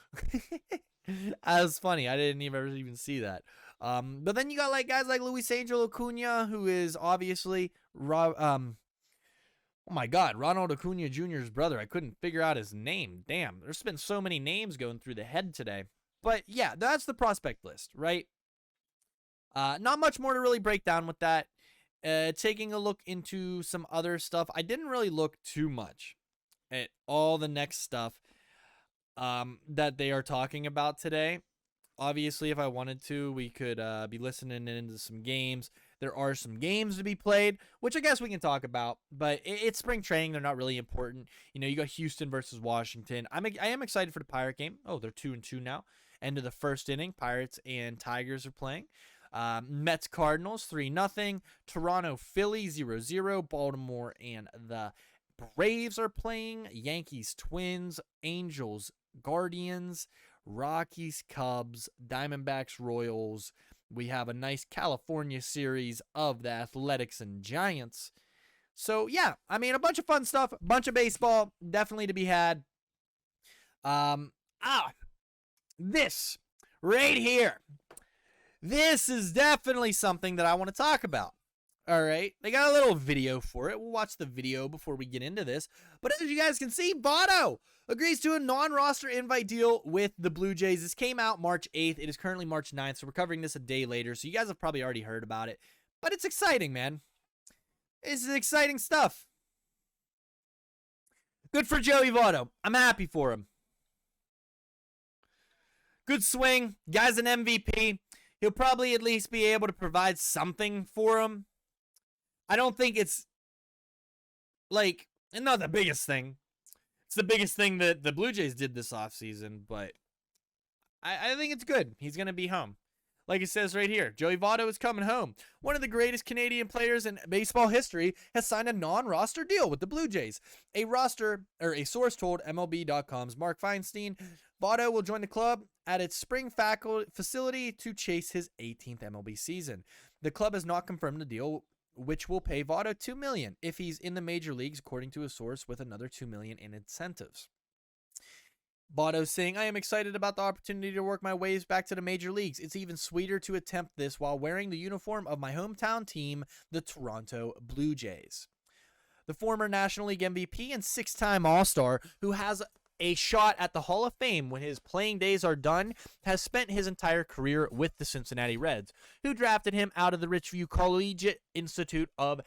[SPEAKER 1] That was funny. I didn't even see that. But then you got like guys like Luis Angel Acuna, who is obviously oh my God, Ronald Acuna Jr.'s brother. I couldn't figure out his name. Damn, there's been so many names going through the head today. But yeah, that's the prospect list, right? Not much more to really break down with that. Taking a look into some other stuff. I didn't really look too much at all the next stuff that they are talking about today. Obviously, if I wanted to, we could be listening into some games. There are some games to be played, which I guess we can talk about, but it's spring training. They're not really important. You know, you got Houston versus Washington. I am excited for the Pirate game. Oh, they're 2-2 now. End of the first inning. Pirates and Tigers are playing. Mets Cardinals 3-0. Toronto Philly 0-0. Baltimore and the Braves are playing. Yankees Twins. Angels Guardians. Rockies Cubs. Diamondbacks Royals. We have a nice California series of the Athletics and Giants. So, yeah, I mean, a bunch of fun stuff, a bunch of baseball, definitely to be had. This right here. This is definitely something that I want to talk about. All right, they got a little video for it. We'll watch the video before we get into this. But as you guys can see, Votto agrees to a non-roster invite deal with the Blue Jays. This came out March 8th. It is currently March 9th, so we're covering this a day later. So you guys have probably already heard about it. But it's exciting, man. This is exciting stuff. Good for Joey Votto. I'm happy for him. Good swing. Guy's an MVP. He'll probably at least be able to provide something for him. I don't think it's, like, not the biggest thing. It's the biggest thing that the Blue Jays did this offseason, but I think it's good. He's going to be home. Like it says right here, Joey Votto is coming home. One of the greatest Canadian players in baseball history has signed a non-roster deal with the Blue Jays. A source told MLB.com's Mark Feinstein, Votto will join the club at its spring facility to chase his 18th MLB season. The club has not confirmed the deal, which will pay Votto $2 million if he's in the major leagues, according to a source with another $2 million in incentives. Votto saying, I am excited about the opportunity to work my ways back to the major leagues. It's even sweeter to attempt this while wearing the uniform of my hometown team, the Toronto Blue Jays. The former National League MVP and six-time All-Star, who has a shot at the Hall of Fame when his playing days are done, has spent his entire career with the Cincinnati Reds, who drafted him out of the Richview Collegiate Institute of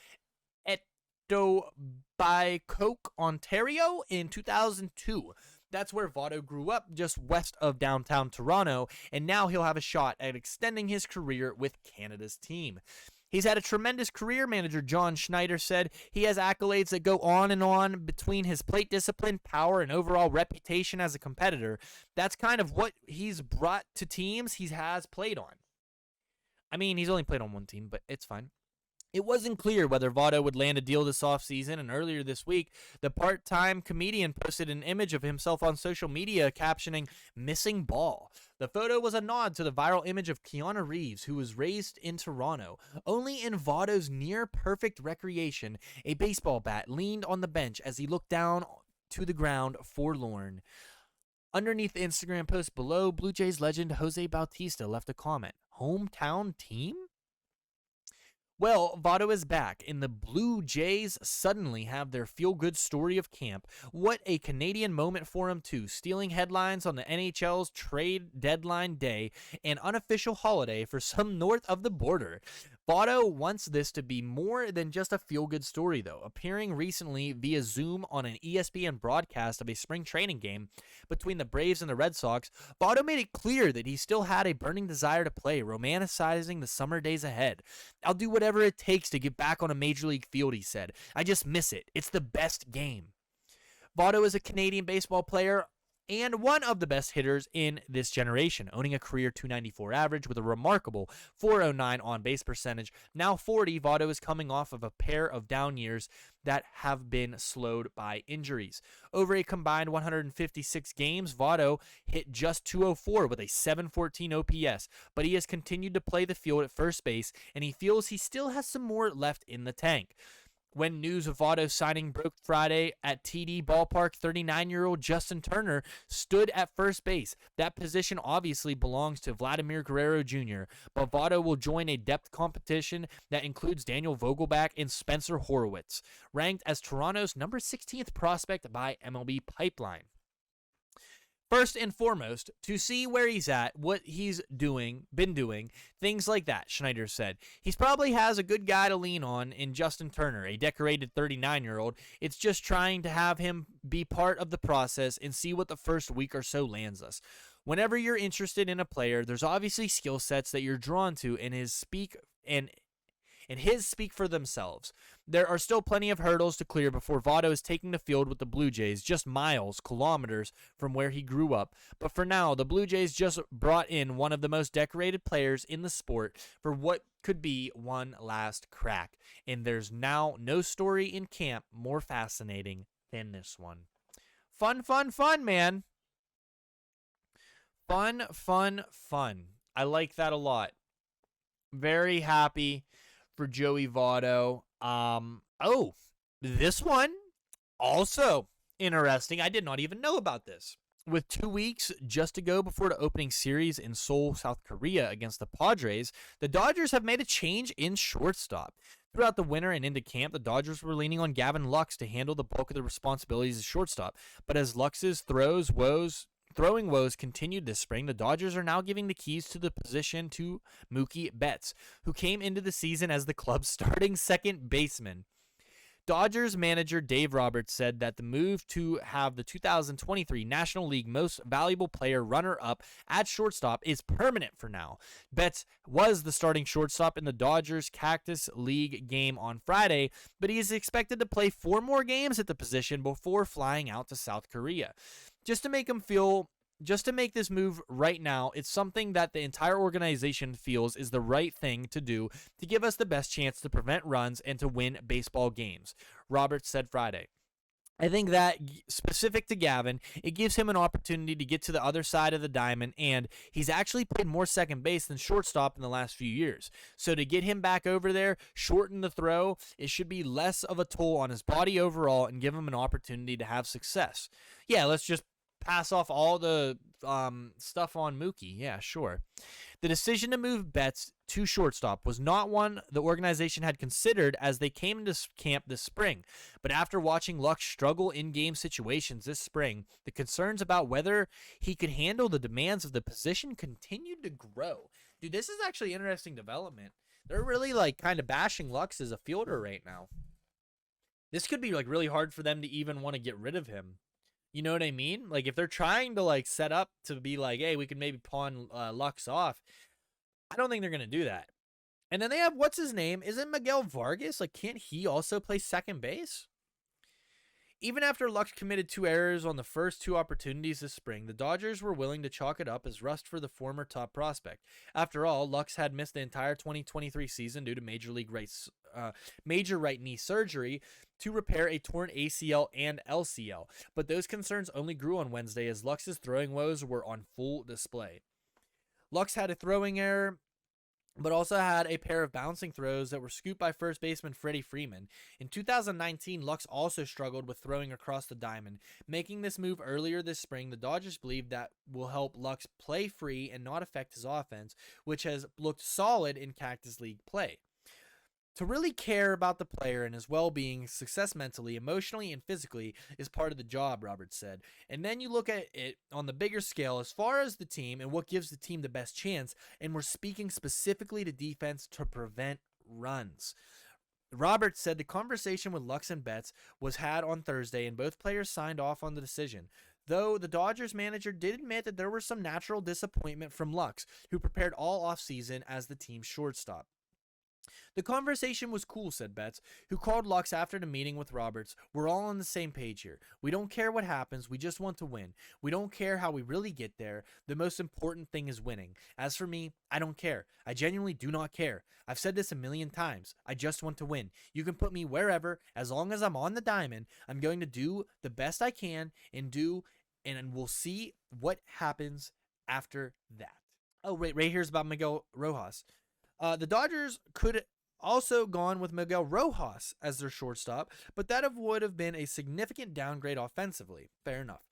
[SPEAKER 1] Etobicoke, Ontario in 2002. That's where Votto grew up, just west of downtown Toronto, and now he'll have a shot at extending his career with Canada's team. He's had a tremendous career, manager John Schneider said. He has accolades that go on and on between his plate discipline, power, and overall reputation as a competitor. That's kind of what he's brought to teams he has played on. I mean, he's only played on one team, but it's fine. It wasn't clear whether Votto would land a deal this offseason, and earlier this week, the part-time comedian posted an image of himself on social media captioning, missing ball. The photo was a nod to the viral image of Keanu Reeves, who was raised in Toronto. Only in Votto's near-perfect recreation, a baseball bat leaned on the bench as he looked down to the ground forlorn. Underneath the Instagram post below, Blue Jays legend Jose Bautista left a comment. Hometown team? Well, Votto is back, and the Blue Jays suddenly have their feel-good story of camp. What a Canadian moment for him, too, stealing headlines on the NHL's trade deadline day, an unofficial holiday for some north of the border. Votto wants this to be more than just a feel-good story, though. Appearing recently via Zoom on an ESPN broadcast of a spring training game between the Braves and the Red Sox, Votto made it clear that he still had a burning desire to play, romanticizing the summer days ahead. I'll do whatever it takes to get back on a major league field, he said. I just miss it. It's the best game. Votto is a Canadian baseball player and one of the best hitters in this generation, owning a career .294 average with a remarkable .409 on-base percentage. Now 40, Votto is coming off of a pair of down years that have been slowed by injuries. Over a combined 156 games, Votto hit just .204 with a .714 OPS, but he has continued to play the field at first base, and he feels he still has some more left in the tank. When news of Votto's signing broke Friday at TD Ballpark, 39-year-old Justin Turner stood at first base. That position obviously belongs to Vladimir Guerrero Jr., but Votto will join a depth competition that includes Daniel Vogelbach and Spencer Horwitz, ranked as Toronto's number 16th prospect by MLB Pipeline. First and foremost, to see where he's at, what he's been doing, things like that, Schneider said. He probably has a good guy to lean on in Justin Turner, a decorated 39-year-old. It's just trying to have him be part of the process and see what the first week or so lands us. Whenever you're interested in a player, there's obviously skill sets that you're drawn to, and his speak for themselves. There are still plenty of hurdles to clear before Votto is taking the field with the Blue Jays, just kilometers from where he grew up. But for now, the Blue Jays just brought in one of the most decorated players in the sport for what could be one last crack. And there's now no story in camp more fascinating than this one. Fun, man. Fun. I like that a lot. Very happy for Joey Votto. This one also interesting. I did not even know about this. With 2 weeks just to go before the opening series in Seoul, South Korea against the Padres, the Dodgers have made a change in shortstop. Throughout the winter and into camp, the Dodgers were leaning on Gavin Lux to handle the bulk of the responsibilities as shortstop. But as Lux's throwing woes continued this spring, the Dodgers are now giving the keys to the position to Mookie Betts, who came into the season as the club's starting second baseman. Dodgers manager Dave Roberts said that the move to have the 2023 National League Most Valuable Player runner-up at shortstop is permanent for now. Betts was the starting shortstop in the Dodgers Cactus League game on Friday, but he is expected to play 4 more games at the position before flying out to South Korea. Just to make this move right now, it's something that the entire organization feels is the right thing to do to give us the best chance to prevent runs and to win baseball games, Roberts said Friday. I think that, specific to Gavin, it gives him an opportunity to get to the other side of the diamond, and he's actually played more second base than shortstop in the last few years. So to get him back over there, shorten the throw, it should be less of a toll on his body overall and give him an opportunity to have success. Yeah, let's just pass off all the stuff on Mookie. Yeah, sure. The decision to move Betts to shortstop was not one the organization had considered as they came into camp this spring. But after watching Lux struggle in game situations this spring, the concerns about whether he could handle the demands of the position continued to grow. Dude, this is actually interesting development. They're really kind of bashing Lux as a fielder right now. This could be really hard for them to even want to get rid of him. You know what I mean? If they're trying to set up to be hey, we could maybe pawn Lux off, I don't think they're going to do that. And then they have, what's his name? Isn't Miguel Vargas? Can't he also play second base? Even after Lux committed 2 errors on the first 2 opportunities this spring, the Dodgers were willing to chalk it up as rust for the former top prospect. After all, Lux had missed the entire 2023 season due to major right knee surgery to repair a torn ACL and LCL. But those concerns only grew on Wednesday as Lux's throwing woes were on full display. Lux had a throwing error but also had a pair of bouncing throws that were scooped by first baseman Freddie Freeman. In 2019, Lux also struggled with throwing across the diamond. Making this move earlier this spring, the Dodgers believe that will help Lux play free and not affect his offense, which has looked solid in Cactus League play. To really care about the player and his well-being, success mentally, emotionally, and physically is part of the job, Roberts said. And then you look at it on the bigger scale as far as the team and what gives the team the best chance, and we're speaking specifically to defense to prevent runs. Roberts said the conversation with Lux and Betts was had on Thursday, and both players signed off on the decision. Though the Dodgers manager did admit that there was some natural disappointment from Lux, who prepared all offseason as the team's shortstop. The conversation was cool, said Betts, who called Lux after the meeting with Roberts. We're all on the same page here. We don't care what happens. We just want to win. We don't care how we really get there. The most important thing is winning. As for me, I don't care. I genuinely do not care. I've said this a million times. I just want to win. You can put me wherever. As long as I'm on the diamond, I'm going to do the best I can and we'll see what happens after that. Oh, right here's about Miguel Rojas. The Dodgers could also gone with Miguel Rojas as their shortstop, but that would have been a significant downgrade offensively. Fair enough.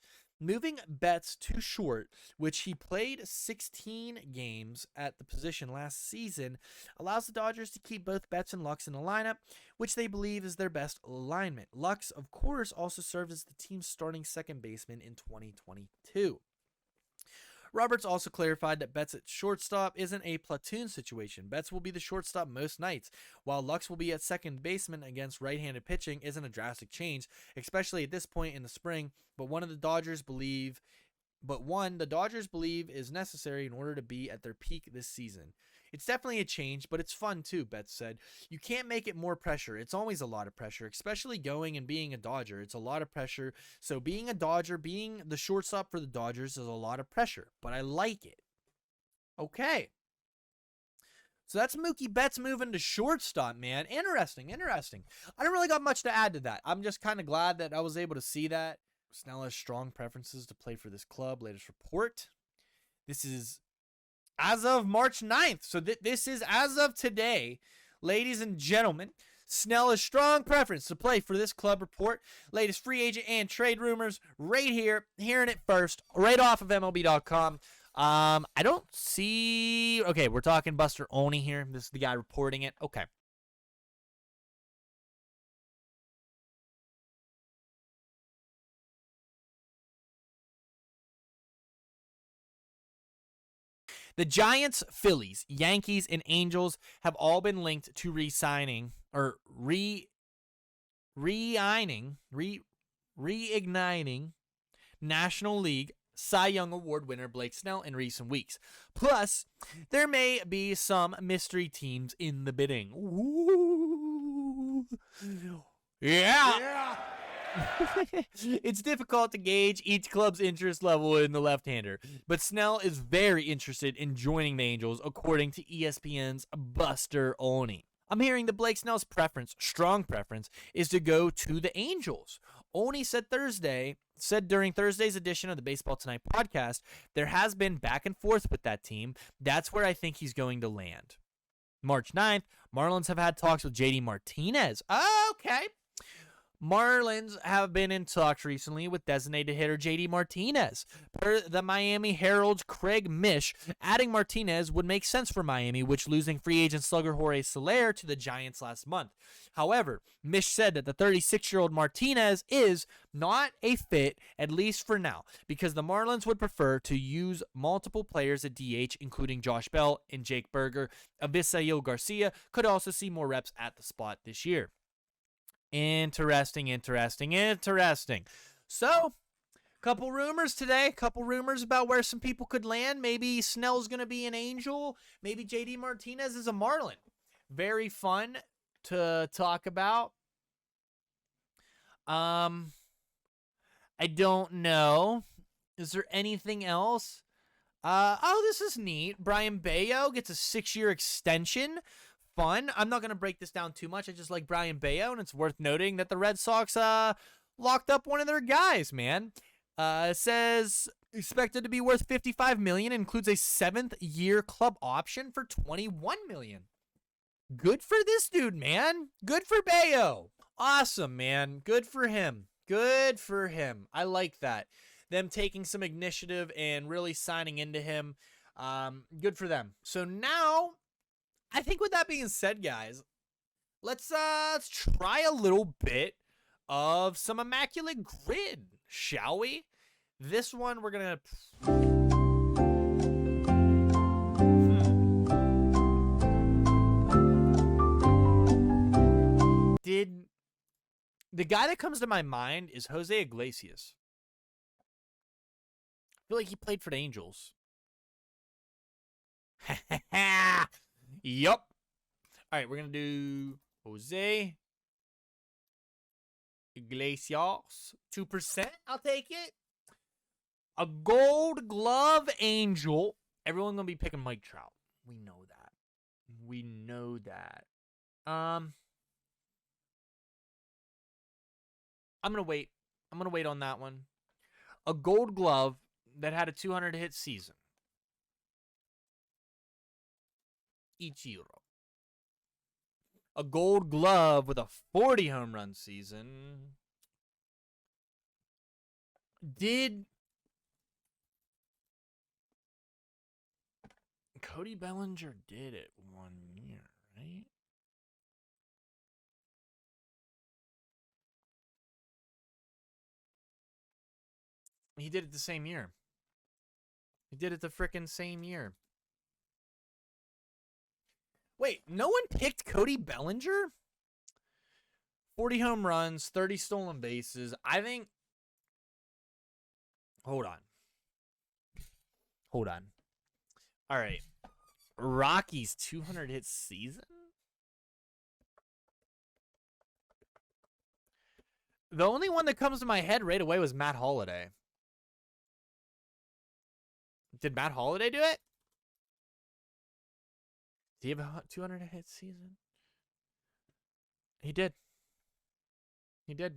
[SPEAKER 1] Moving Betts to short, which he played 16 games at the position last season, allows the Dodgers to keep both Betts and Lux in the lineup, which they believe is their best alignment. Lux, of course, also served as the team's starting second baseman in 2022. Roberts also clarified that Betts at shortstop isn't a platoon situation. Betts will be the shortstop most nights, while Lux will be at second baseman against right-handed pitching isn't a drastic change, especially at this point in the spring, but one the Dodgers believe is necessary in order to be at their peak this season. It's definitely a change, but it's fun too, Betts said. You can't make it more pressure. It's always a lot of pressure, especially going and being a Dodger. It's a lot of pressure. So being a Dodger, being the shortstop for the Dodgers is a lot of pressure, but I like it. Okay. So that's Mookie Betts moving to shortstop, man. Interesting. I don't really got much to add to that. I'm just kind of glad that I was able to see that. Snell has strong preferences to play for this club. Latest report. This is as of March 9th. So this is as of today, ladies and gentlemen. Snell has strong preference to play for this club report. Latest free agent and trade rumors right here. Hearing it first, right off of MLB.com. I don't see... Okay, we're talking Buster Olney here. This is the guy reporting it. Okay. The Giants, Phillies, Yankees, and Angels have all been linked to reigniting National League Cy Young Award winner Blake Snell in recent weeks. Plus, there may be some mystery teams in the bidding. Ooh. Yeah. It's difficult to gauge each club's interest level in the left-hander, but Snell is very interested in joining the Angels, according to ESPN's Buster Olney. I'm hearing that Blake Snell's strong preference, is to go to the Angels. Olney said during Thursday's edition of the Baseball Tonight podcast, there has been back and forth with that team. That's where I think he's going to land. March 9th, Marlins have had talks with JD Martinez. Okay. Marlins have been in talks recently with designated hitter JD Martinez. Per the Miami Herald's Craig Mish, adding Martinez would make sense for Miami, which losing free agent slugger Jorge Soler to the Giants last month. However, Mish said that the 36-year-old Martinez is not a fit, at least for now, because the Marlins would prefer to use multiple players at DH, including Josh Bell and Jake Berger. Avisail Garcia could also see more reps at the spot this year. Interesting. So, couple rumors today. Couple rumors about where some people could land. Maybe Snell's going to be an Angel. Maybe JD Martinez is a Marlin. Very fun to talk about. I don't know. Is there anything else? This is neat. Brian Bayo gets a 6-year extension. Fun. I'm not going to break this down too much. I just like Brian Bayo, and it's worth noting that the Red Sox locked up one of their guys, man. It says expected to be worth $55 million, includes a 7th-year club option for $21 million. Good for this dude, man. Good for Bayo. Awesome, man. Good for him. Good for him. I like that. Them taking some initiative and really signing into him. Good for them. So now, I think with that being said, guys, let's try a little bit of some Immaculate Grid, shall we? This one we're gonna. The guy that comes to my mind is Jose Iglesias. I feel like he played for the Angels. Yup. All right, we're going to do Jose Iglesias. 2%. I'll take it. A Gold Glove Angel. Everyone's going to be picking Mike Trout. We know that. We know that. I'm going to wait. I'm going to wait on that one. A Gold Glove that had a 200-hit season. Ichiro. A Gold Glove with a 40-home run season. Did Cody Bellinger did it 1 year, right? He did it the same year. He did it the frickin' same year. Wait, no one picked Cody Bellinger? 40 home runs, 30 stolen bases. I think... Hold on. Hold on. All right. Rocky's 200-hit season? The only one that comes to my head right away was Matt Holliday. Did Matt Holliday do it? Did he have a 200-hit season? He did. He did.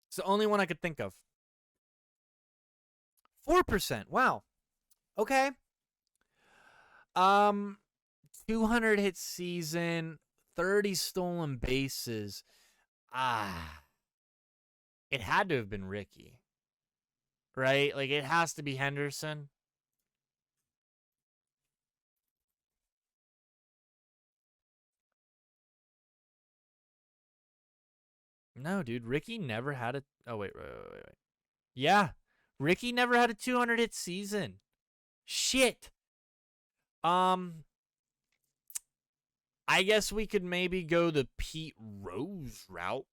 [SPEAKER 1] It's the only one I could think of. 4%. Wow. Okay. 200-hit season, 30 stolen bases. It had to have been Ricky. Right? Like, it has to be Henderson. No, dude. Ricky never had a... Oh, wait. Yeah. Ricky never had a 200-hit season. Shit. I guess we could maybe go the Pete Rose route.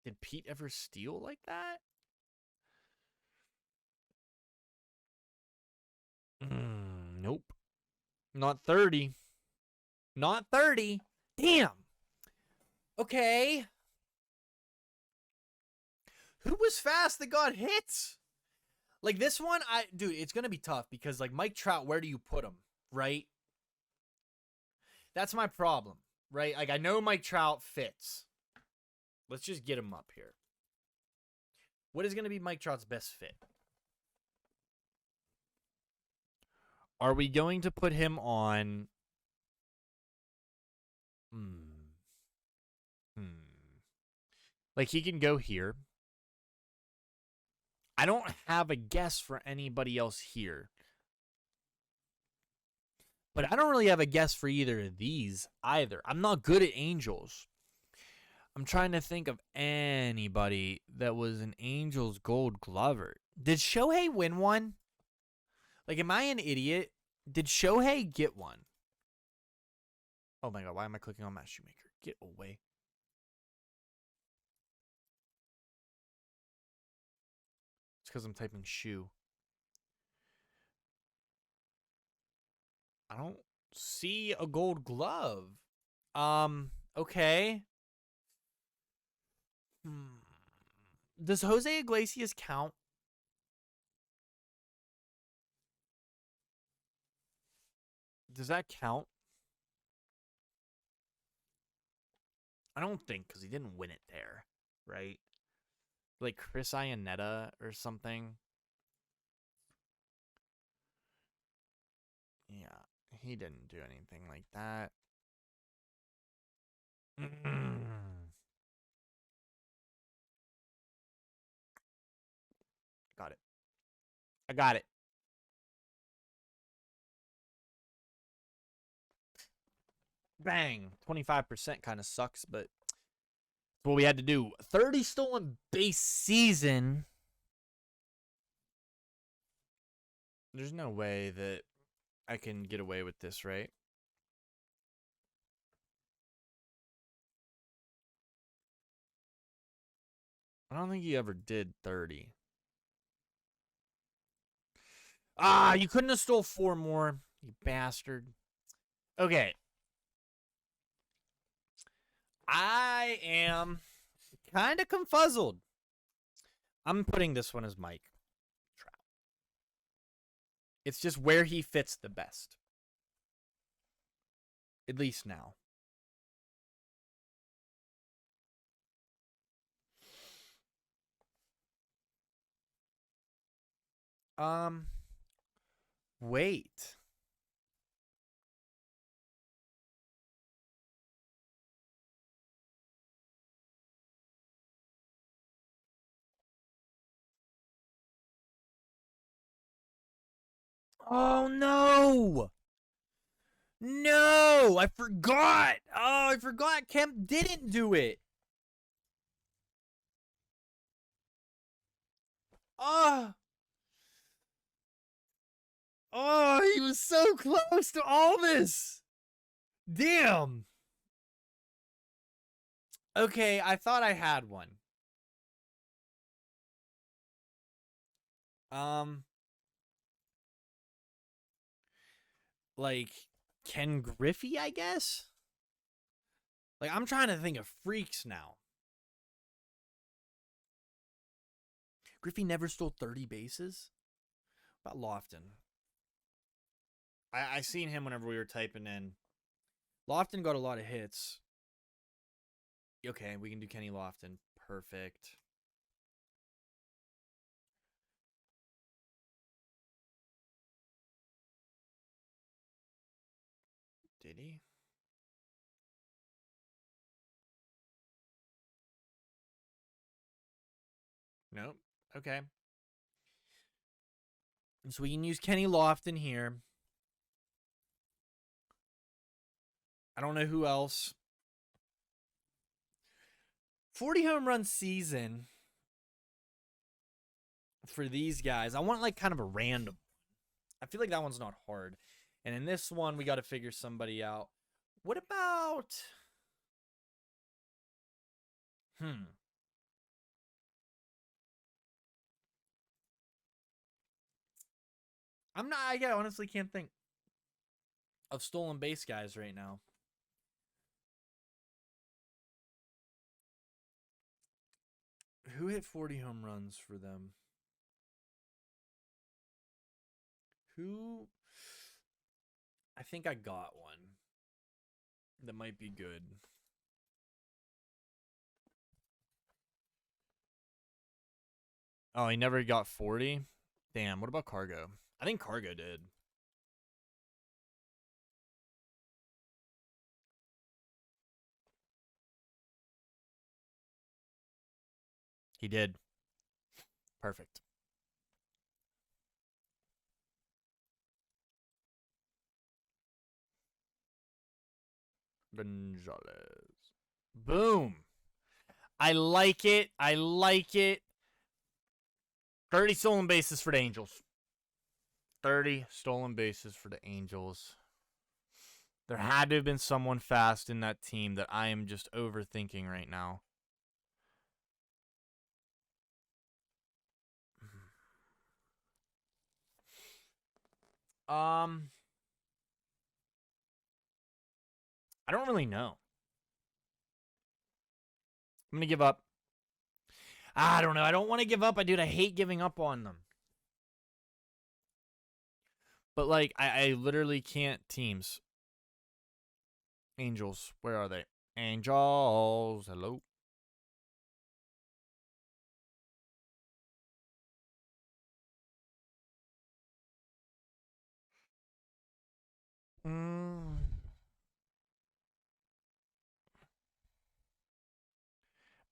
[SPEAKER 1] Did Pete ever steal like that? Nope. Not 30. Not 30. Damn. Okay. Who was fast that got hits? Like this one, dude, it's going to be tough because like Mike Trout, where do you put him, right? That's my problem, right? Like I know Mike Trout fits. Let's just get him up here. What is going to be Mike Trout's best fit? Are we going to put him on... Like he can go here. I don't have a guess for anybody else here. But I don't really have a guess for either of these either. I'm not good at Angels. I'm trying to think of anybody that was an Angels Gold Glover. Did Shohei win one? Like, am I an idiot? Did Shohei get one? Oh my God, why am I clicking on Matt Shoemaker? Get away. It's because I'm typing shoe. I don't see a Gold Glove. Okay. Does Jose Iglesias count? Does that count? I don't think, because he didn't win it there, right? Like Chris Iannetta or something. Yeah, he didn't do anything like that. Got it. I got it. Bang. 25% kind of sucks, but it's what we had to do. 30 stolen base season. There's no way that I can get away with this, right? I don't think he ever did 30. Ah, you couldn't have stole 4 more, you bastard. Okay. I am kind of confuzzled. I'm putting this one as Mike Trout. It's just where he fits the best. At least now. Wait. Oh, no. No, I forgot. Oh, I forgot Kemp didn't do it. Oh. Oh, he was so close to all this. Damn. Okay, I thought I had one. Like Ken Griffey, I guess? Like, I'm trying to think of freaks now. Griffey never stole 30 bases? About Lofton. I seen him whenever we were typing in. Lofton got a lot of hits. Okay, we can do Kenny Lofton. Perfect. Did he? Nope. Okay. So we can use Kenny Lofton here. I don't know who else. 40 home run season for these guys. I want like kind of a random. I feel like that one's not hard. And in this one, we got to figure somebody out. What about... I honestly can't think of stolen base guys right now. Who hit 40 home runs for them? Who? I think I got one that might be good. Oh, he never got 40? Damn, what about Cargo? I think Cargo did. He did. Perfect. Gonzalez. Boom. I like it. I like it. 30 stolen bases for the Angels. 30 stolen bases for the Angels. There had to have been someone fast in that team that I am just overthinking right now. I don't really know. I'm going to give up. I don't know. I don't want to give up. I hate giving up on them. But, like, I literally can't. Teams. Angels, where are they? Angels. Hello.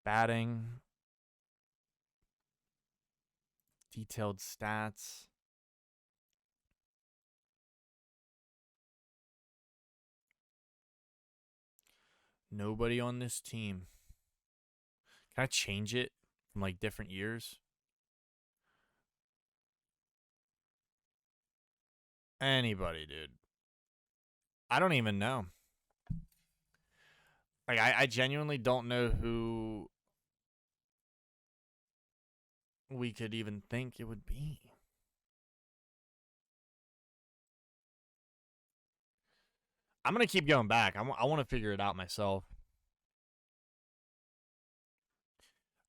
[SPEAKER 1] Batting. Detailed stats. Nobody on this team. Can I change it from like different years? Anybody, dude. I don't even know. Like, I genuinely don't know who we could even think it would be. I'm going to keep going back. I want to figure it out myself.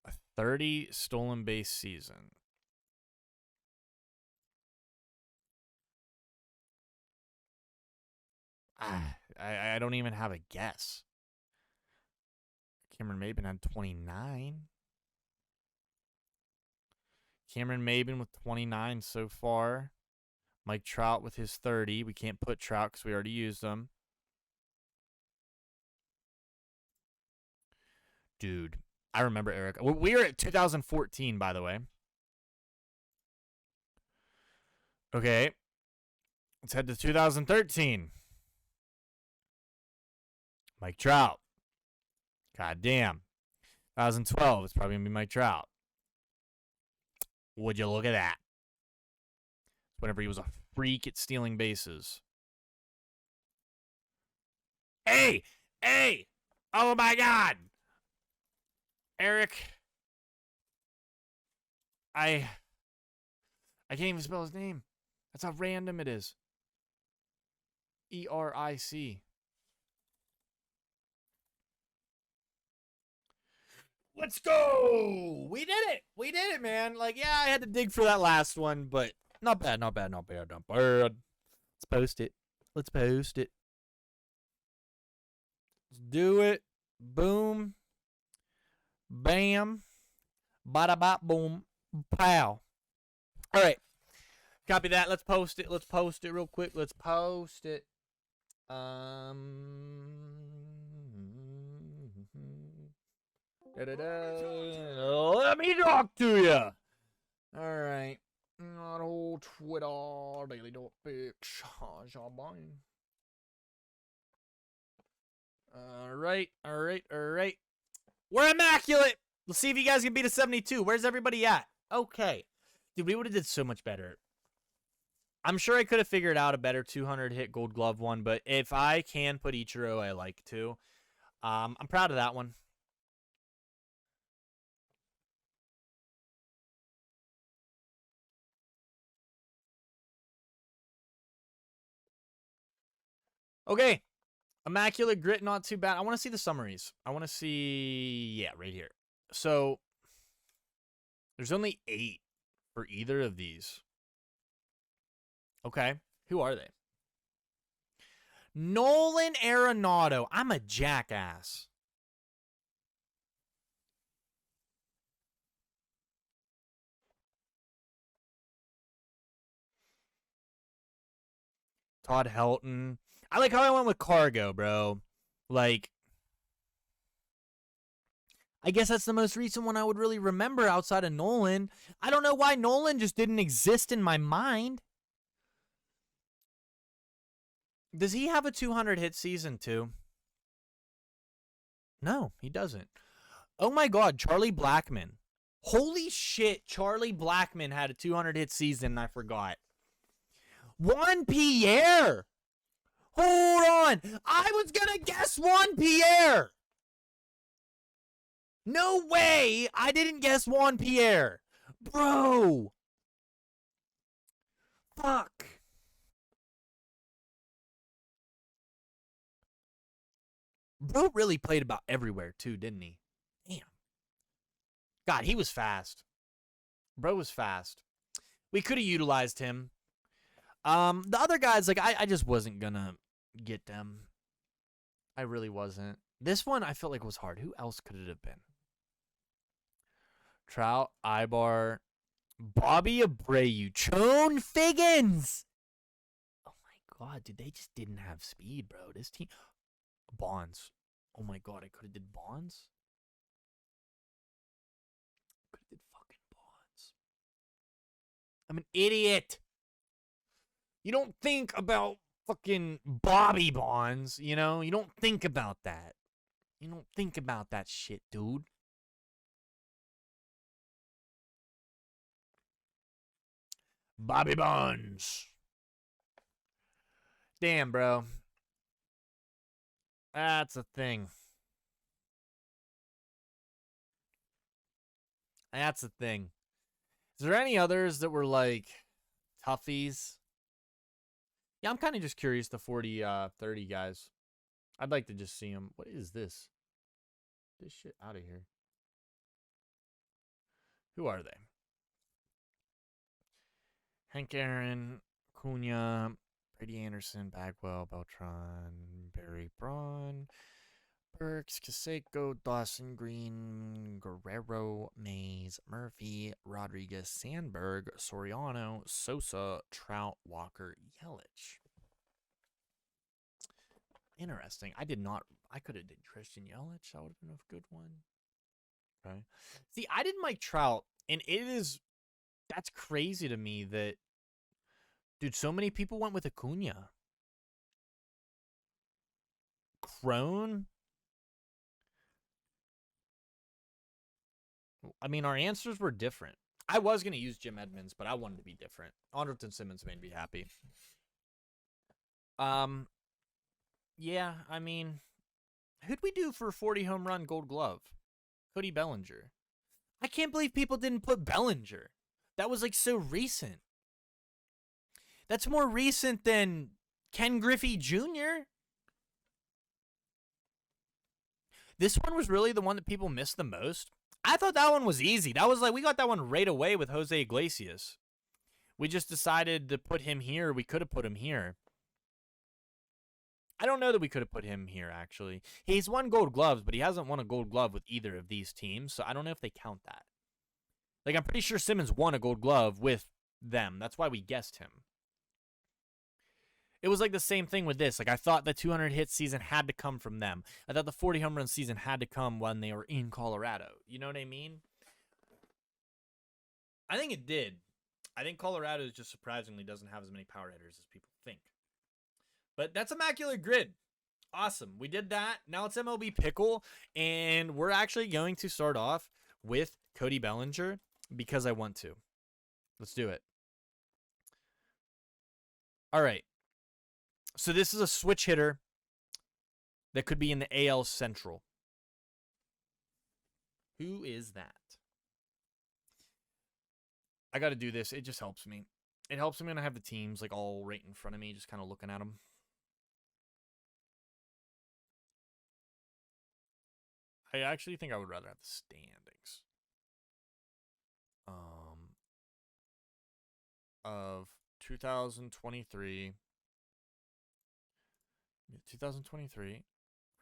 [SPEAKER 1] A 30 stolen base season. I don't even have a guess. Cameron Maben had 29. Cameron Maben with 29 so far. Mike Trout with his 30. We can't put Trout because we already used him. Dude, I remember Eric. We were at 2014, by the way. Okay. Let's head to 2013. Mike Trout. God damn. 2012, it's probably going to be Mike Trout. Would you look at that? Whenever he was a freak at stealing bases. Hey! Hey! Oh my God! Eric. I can't even spell his name. That's how random it is. ERIC. Let's go! We did it! We did it, man. Like, yeah, I had to dig for that last one, but not bad, not bad, not bad, not bad. Let's post it. Let's post it. Let's do it. Boom. Bam. Bada bop boom. Pow. All right. Copy that. Let's post it. Let's post it real quick. Let's post it. Let me talk to you. All right. Not old Twitter. Daily dot bitch. All right. All right. All right. We're immaculate. Let's see if you guys can beat a 72. Where's everybody at? Okay. Dude, we would have did so much better. I'm sure I could have figured out a better 200 hit Gold Glove one, but if I can put Ichiro, I like to. I'm proud of that one. Okay. Immaculate Grid, not too bad. I want to see the summaries. I want to see, yeah, right here. So, there's only 8 for either of these. Okay. Who are they? Nolan Arenado. I'm a jackass. Todd Helton. I like how I went with Cargo, bro. Like, I guess that's the most recent one I would really remember outside of Nolan. I don't know why Nolan just didn't exist in my mind. Does he have a 200 hit season too? No, he doesn't. Oh my God, Charlie Blackmon. Holy shit, Charlie Blackmon had a 200 hit season and I forgot. Juan Pierre. Hold on. I was going to guess Juan Pierre. No way. I didn't guess Juan Pierre. Bro. Fuck. Bro really played about everywhere too, didn't he? Damn. God, he was fast. Bro was fast. We could have utilized him. The other guys, like, I just wasn't gonna get them. I really wasn't. This one I felt like was hard. Who else could it have been? Trout, Ibar, Bobby Abreu, Chone Figgins. Oh my god, dude, they just didn't have speed, bro. This team, Bonds. Oh my god, I could have did Bonds. Could have did fucking Bonds. I'm an idiot. You don't think about fucking Bobby Bonds, you know? You don't think about that. You don't think about that shit, dude. Bobby Bonds. Damn, bro. That's a thing. That's the thing. Is there any others that were like toughies? Yeah, I'm kind of just curious, the 40-30 guys. I'd like to just see them. What is this? This shit out of here. Who are they? Hank Aaron, Cunha, Brady Anderson, Bagwell, Beltran, Barry Braun, Burks, Canseco, Dawson Green, Guerrero, Mays, Murphy, Rodriguez, Sandberg, Soriano, Sosa, Trout, Walker, Yelich. Interesting. I could have did Christian Yelich. That would have been a good one. Okay. See, I did Mike Trout, and that's crazy to me that, dude, so many people went with Acuna. Crone? I mean, our answers were different. I was going to use Jim Edmonds, but I wanted to be different. Andrelton Simmons made me happy. Yeah, I mean, who'd we do for 40 home run Gold Glove? Cody Bellinger. I can't believe people didn't put Bellinger. That was like so recent. That's more recent than Ken Griffey Jr. This one was really the one that people missed the most. I thought that one was easy. That was like, we got that one right away with Jose Iglesias. We just decided to put him here. We could have put him here. I don't know that we could have put him here, actually. He's won Gold Gloves, but he hasn't won a Gold Glove with either of these teams, so I don't know if they count that. Like, I'm pretty sure Simmons won a Gold Glove with them. That's why we guessed him. It was like the same thing with this. Like, I thought the 200 hit season had to come from them. I thought the 40 home run season had to come when they were in Colorado. You know what I mean? I think it did. I think Colorado just surprisingly doesn't have as many power hitters as people think. But that's Immaculate Grid. Awesome. We did that. Now it's MLB Pickle. And we're actually going to start off with Cody Bellinger because I want to. Let's do it. All right. So this is a switch hitter that could be in the AL Central. Who is that? I got to do this. It just helps me. It helps me when I have the teams like all right in front of me, just kind of looking at them. I actually think I would rather have the standings. Of 2023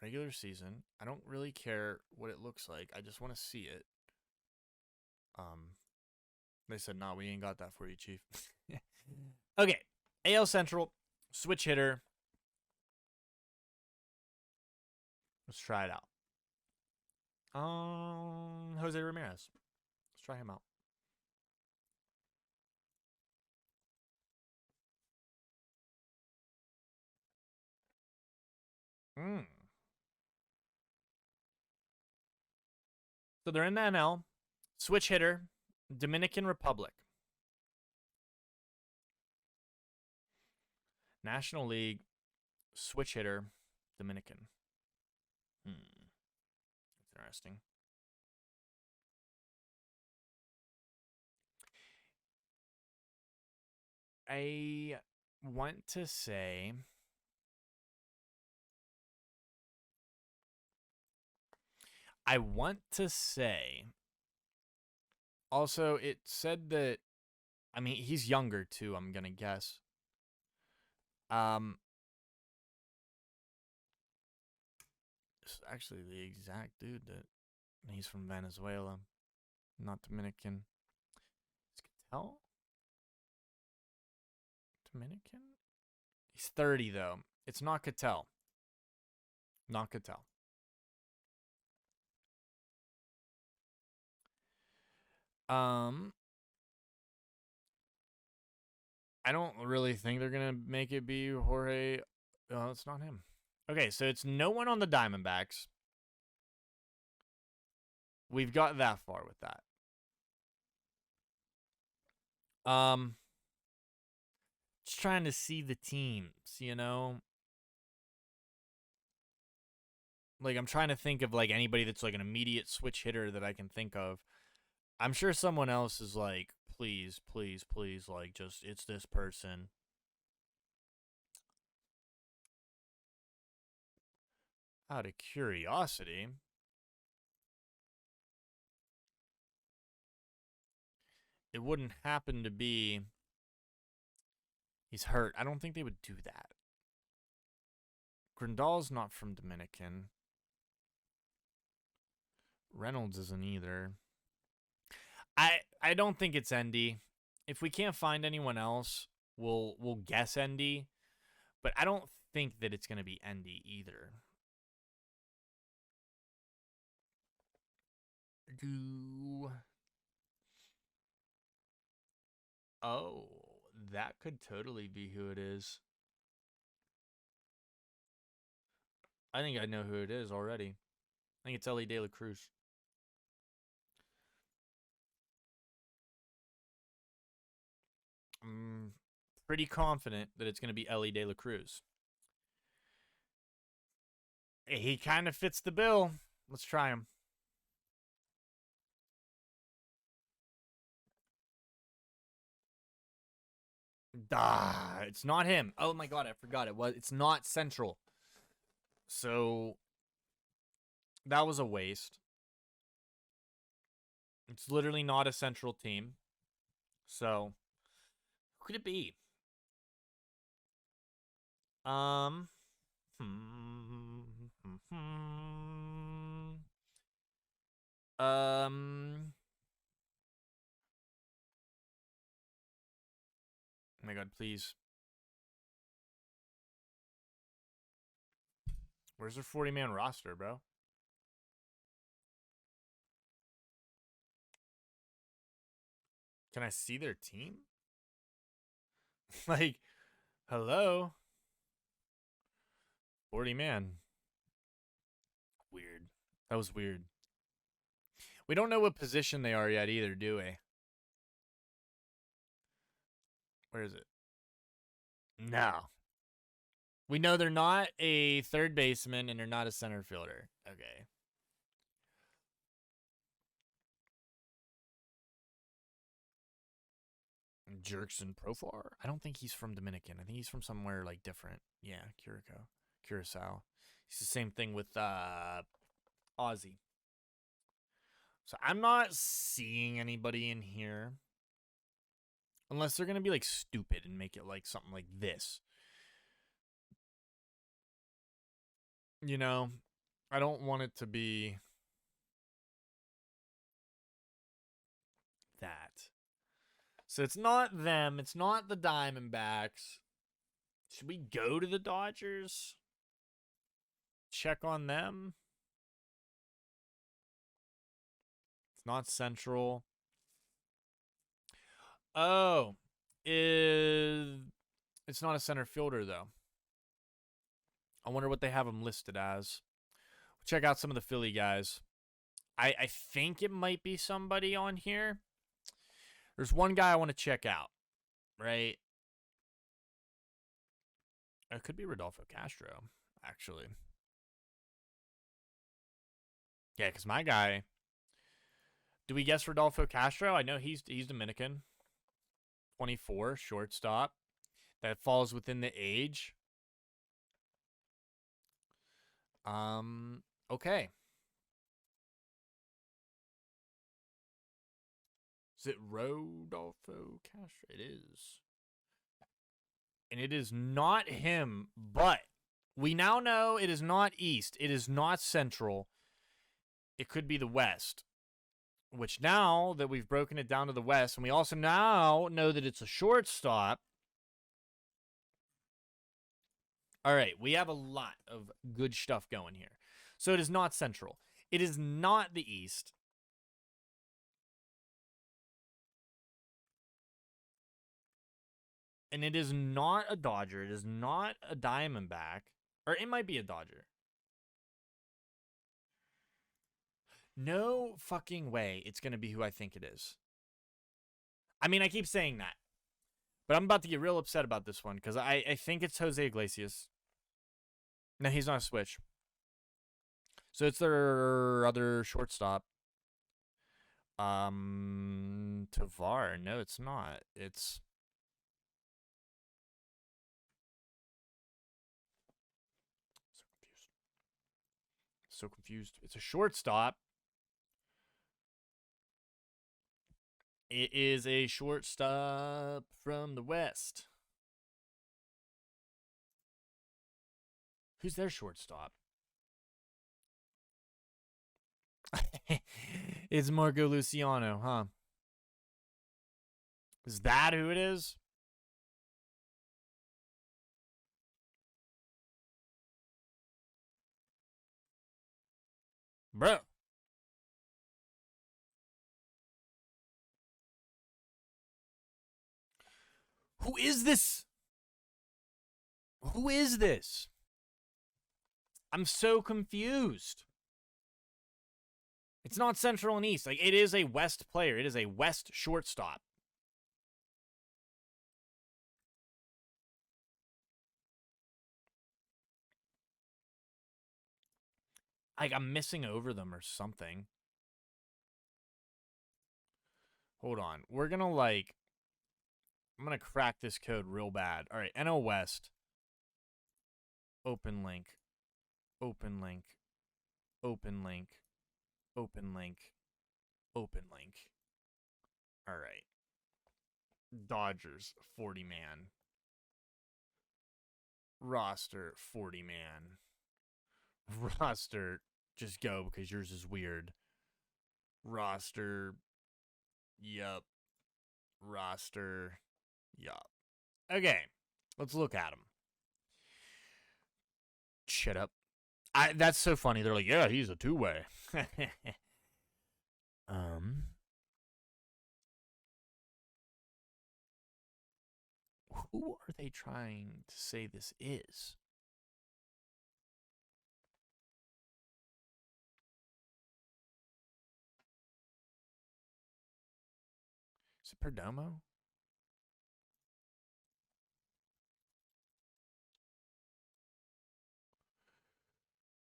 [SPEAKER 1] regular season. I don't really care what it looks like. I just want to see it. They said, "Nah, we ain't got that for you, Chief." Okay, AL Central switch hitter. Let's try it out. Jose Ramirez. Let's try him out. So they're in the NL. Switch hitter, Dominican Republic. National League, switch hitter, Dominican. That's interesting. I want to say also it said that, I mean, he's younger too, I'm going to guess. actually the exact dude that he's from Venezuela, not Dominican. Is Cattell Dominican? He's 30 though. It's not Cattell. Not Cattell. I don't really think they're gonna make it be Jorge. It's not him. Okay, so it's no one on the Diamondbacks. We've got that far with that. Just trying to see the teams, you know? Like, I'm trying to think of, like, anybody that's, like, an immediate switch hitter that I can think of. I'm sure someone else is like, please, please, please, like, just, it's this person. Out of curiosity, it wouldn't happen to be, he's hurt. I don't think they would do that. Grandal's not from Dominican. Reynolds isn't either. I don't think it's Endy. If we can't find anyone else, we'll guess Endy. But I don't think that it's gonna be Endy either. Oh, that could totally be who it is. I think I know who it is already. I think it's Ellie De La Cruz. I'm pretty confident that it's going to be Ellie De La Cruz. He kind of fits the bill. Let's try him. It's not him. Oh my god, I forgot it was. It's not Central. So that was a waste. It's literally not a Central team. So who could it be? Oh my god, please. Where's their 40-man roster, bro? Can I see their team? Like, hello? 40-man. Weird. That was weird. We don't know what position they are yet either, do we? Where is it? No. We know they're not a third baseman and they're not a center fielder. Okay. Jerkson Profar? I don't think he's from Dominican. I think he's from somewhere like different. Yeah, Curacao. He's the same thing with Aussie. So I'm not seeing anybody in here. Unless they're going to be like stupid and make it like something like this. You know, I don't want it to be that. So it's not them. It's not the Diamondbacks. Should we go to the Dodgers? Check on them? It's not Central. Oh, it's not a center fielder, though. I wonder what they have them listed as. Check out some of the Philly guys. I think it might be somebody on here. There's one guy I want to check out, right? It could be Rodolfo Castro, actually. Yeah, because my guy... Do we guess Rodolfo Castro? I know he's Dominican. 24, shortstop. That falls within the age. Okay. Is it Rodolfo Castro? It is. And it is not him, but We now know it is not east. It is not central. It could be the west. Which now that we've broken it down to the west, and we also now know that it's a shortstop. All right, we have a lot of good stuff going here. So it is not central. It is not the east. And it is not a Dodger. It is not a Diamondback. Or it might be a Dodger. No fucking way it's going to be who I think it is. I mean, I keep saying that. But I'm about to get real upset about this one because I think it's Jose Iglesias. No, he's not a switch. So it's their other shortstop. Tavar. No, it's not. It's... So confused. It's a shortstop. It is a shortstop from the West. Who's their shortstop? It's Marco Luciano, huh? Is that who it is? Bro. Who is this? Who is this? I'm so confused. It's not Central and East. Like, it is a West player. It is a West shortstop. Like, I'm missing over them or something. Hold on. We're going to, like... I'm going to crack this code real bad. All right, NL West. Open link. Open link. Open link. Open link. Open link. All right. Dodgers, 40-man. Roster, 40-man. Roster, just go because yours is weird. Roster, yup. Roster, yup. Okay, let's look at them. Shut up. That's so funny. They're like, yeah, he's a two-way. Who are they trying to say this is? Is it Perdomo?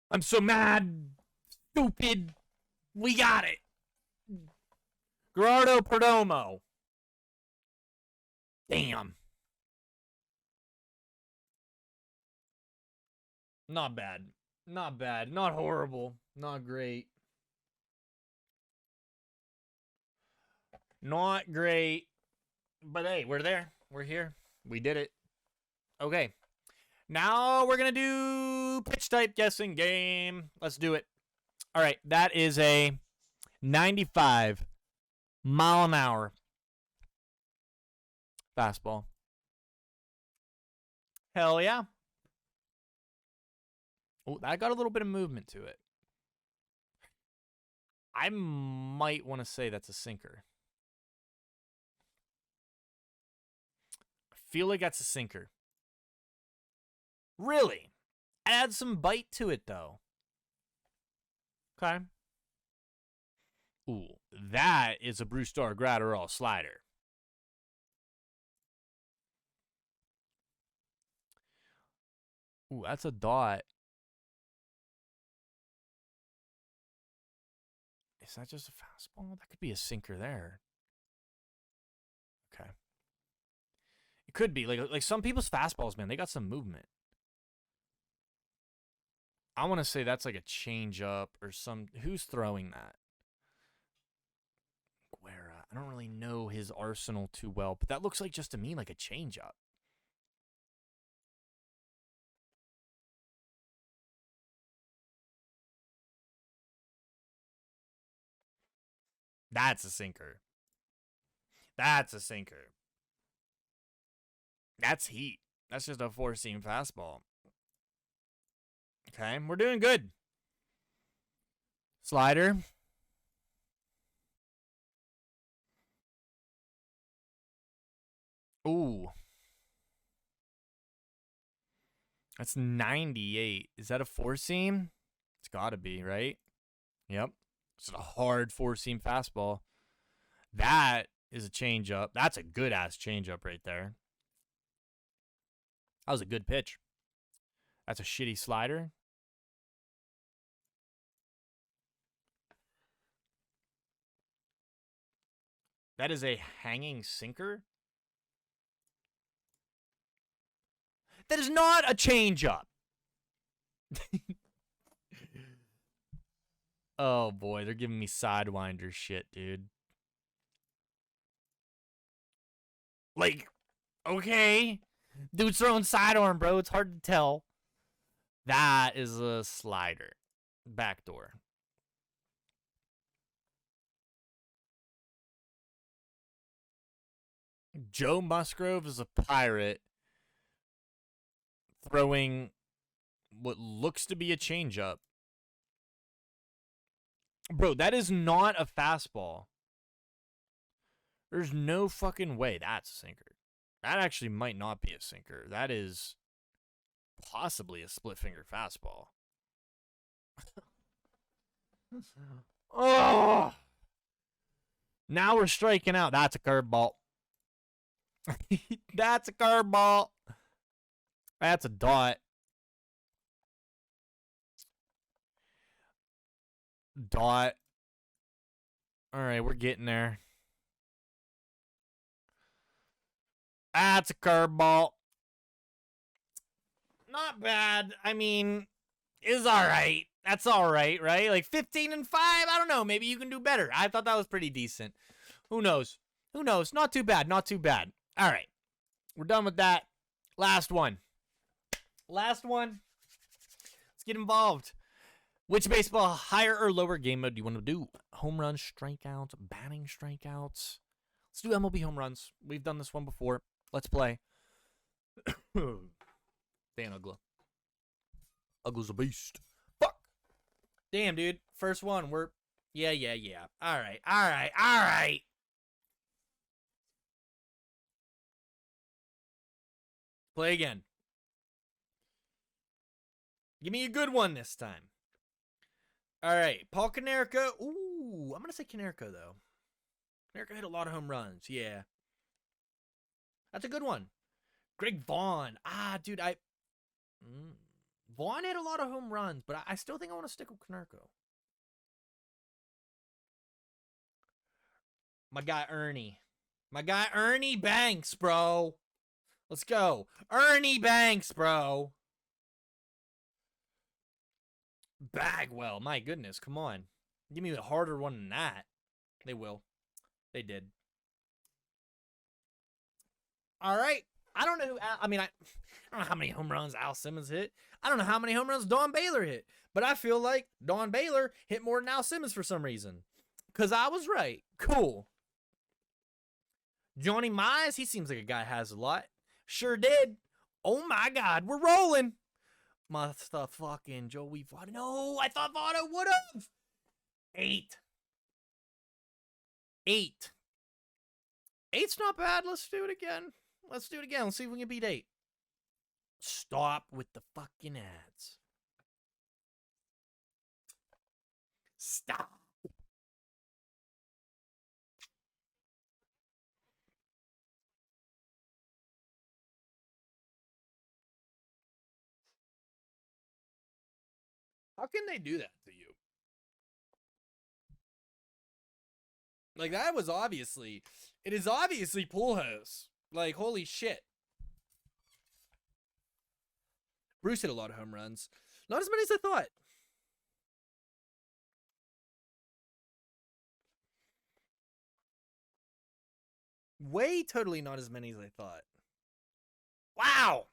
[SPEAKER 1] I'm so mad. Stupid. We got it. Gerardo Perdomo. Damn. Not bad. Not bad. Not horrible. Not great. Not great. But hey, we're there. We're here. We did it. Okay. Now we're going to do pitch type guessing game. Let's do it. All right. That is a 95 mile an hour fastball. Hell yeah. Oh, that got a little bit of movement to it. I might want to say that's a sinker. I feel like that's a sinker. Really? Add some bite to it, though. Okay. Ooh, that is a Brewstar Gratterall slider. Ooh, that's a dot. Is that just a fastball? That could be a sinker there. Okay. It could be. Like some people's fastballs, man, they got some movement. I want to say that's like a change up or some... Who's throwing that? Guerra. I don't really know his arsenal too well, but that looks like just to me like a change up. That's a sinker. That's a sinker. That's heat. That's just a four-seam fastball. Okay, we're doing good. Slider. Ooh. That's 98. Is that a four-seam? It's got to be, right? Yep. It's a hard four-seam fastball. That is a changeup. That's a good-ass changeup right there. That was a good pitch. That's a shitty slider. That is a hanging sinker. That is not a changeup. Oh, boy. They're giving me Sidewinder shit, dude. Like, okay. Dude's throwing sidearm, bro. It's hard to tell. That is a slider. Backdoor. Joe Musgrove is a Pirate throwing what looks to be a changeup. Bro, that is not a fastball. There's no fucking way that's a sinker. That actually might not be a sinker. That is possibly a split finger fastball. Oh! Now we're striking out. That's a curveball. That's a curveball. That's a dot. Dot. All right, we're getting there. That's a curveball. Not bad. I mean, is all right. That's all right, right? Like 15-5. I don't know. Maybe you can do better. I thought that was pretty decent. Who knows? Who knows? Not too bad. Not too bad. All right. We're done with that. Last one. Last one. Let's get involved. Which baseball, higher or lower game mode do you want to do? Home runs, strikeouts, batting strikeouts. Let's do MLB home runs. We've done this one before. Let's play. Dan Ugla. Ugla's a beast. Fuck. Damn, dude. First one. We're... Yeah. All right. Play again. Give me a good one this time. All right. Paul Konerko. Ooh, I'm going to say Konerko, though. Konerko hit a lot of home runs. Yeah. That's a good one. Greg Vaughn. Dude, Vaughn hit a lot of home runs, but I still think I want to stick with Konerko. My guy Ernie. My guy Ernie Banks, bro. Let's go. Ernie Banks, bro. Bagwell. My goodness, come on. Give me a harder one than that. They will. They did. All right. I don't know. I don't know how many home runs Al Simmons hit. I don't know how many home runs Don Baylor hit. But I feel like Don Baylor hit more than Al Simmons for some reason. Because I was right. Cool. Johnny Mize, he seems like a guy has a lot. Sure did. Oh my God, we're rolling. Fucking Joey Votto. No, I thought Votto would have. 8. 8. 8's not bad. Let's do it again. Let's see if we can beat 8. Stop with the fucking ads. Stop. How can they do that to you? Like, that was obviously... It is obviously Pujols. Like, holy shit. Bruce hit a lot of home runs. Not as many as I thought. Way totally not as many as I thought. Wow.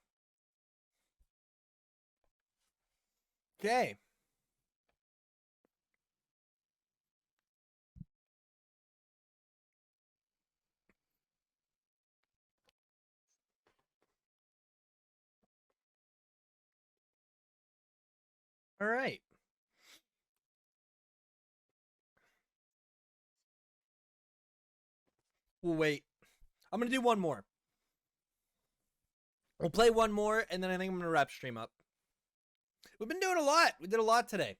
[SPEAKER 1] Okay. All right. We'll wait. I'm going to do one more. We'll play one more, and then I think I'm going to wrap stream up. We've been doing a lot. We did a lot today.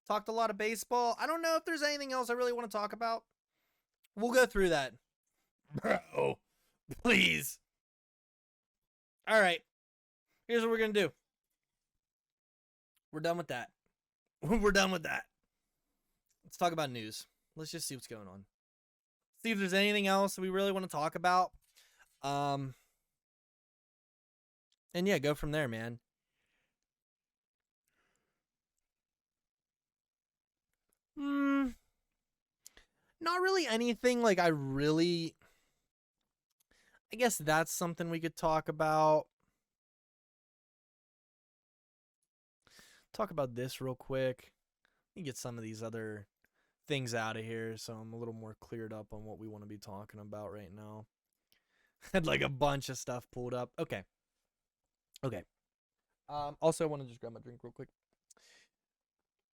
[SPEAKER 1] Talked a lot of baseball. I don't know if there's anything else I really want to talk about. We'll go through that. Bro, please. All right. Here's what we're going to do. We're done with that. We're done with that. Let's talk about news. Let's just see what's going on. See if there's anything else we really want to talk about. And yeah, go from there, man. Not really anything like I guess that's something we could talk about. Talk about this real quick. Let me get some of these other things out of here so I'm a little more cleared up on what we want to be talking about right now. Had like a bunch of stuff pulled up. Okay. Also, I want to just grab my drink real quick.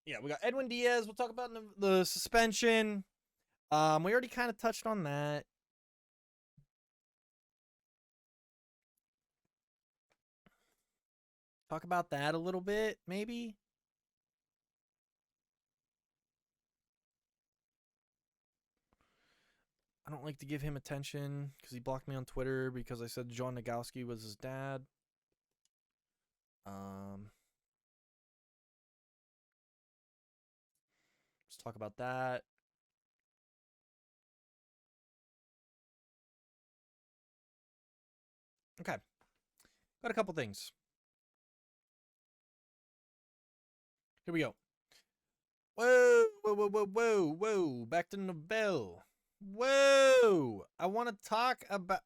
[SPEAKER 1] Yeah, we got Edwin Diaz. We'll talk about the suspension. We already kind of touched on that. Talk about that a little bit, maybe. I don't like to give him attention because he blocked me on Twitter because I said John Nagowski was his dad. Let's talk about that. Okay. Got a couple things. Here we go. Whoa. Back to Novell. Whoa. I want to talk about...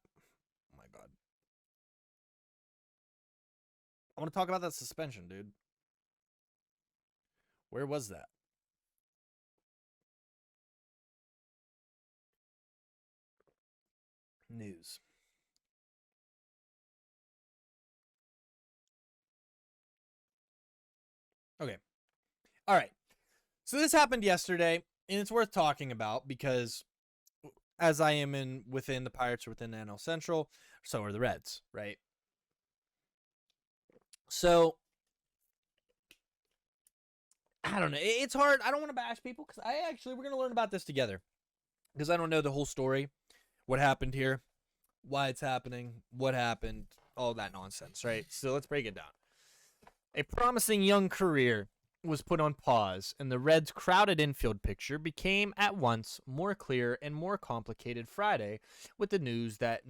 [SPEAKER 1] Oh, my God. I want to talk about that suspension, dude. Where was that? News. Okay. All right. So this happened yesterday, and it's worth talking about because as I am within the Pirates or within the NL Central, so are the Reds, right? So I don't know. It's hard. I don't want to bash people because we're going to learn about this together because I don't know the whole story, what happened here, why it's happening, what happened, all that nonsense, right? So let's break it down. A promising young career was put on pause, and the Reds' crowded infield picture became at once more clear and more complicated Friday with the news that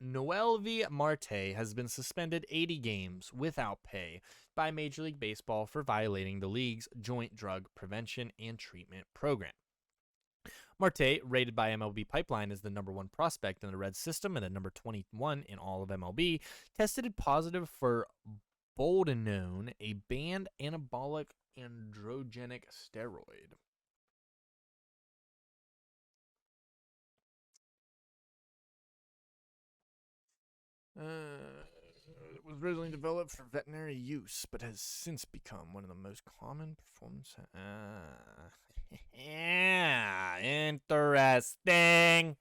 [SPEAKER 1] Noelvi Marte has been suspended 80 games without pay by Major League Baseball for violating the league's joint drug prevention and treatment program. Marte, rated by MLB Pipeline as the number 1 prospect in the Reds system and the number 21 in all of MLB, tested positive for boldenone, a banned anabolic androgenic steroid. It was originally developed for veterinary use, but has since become one of the most common performance... yeah, interesting.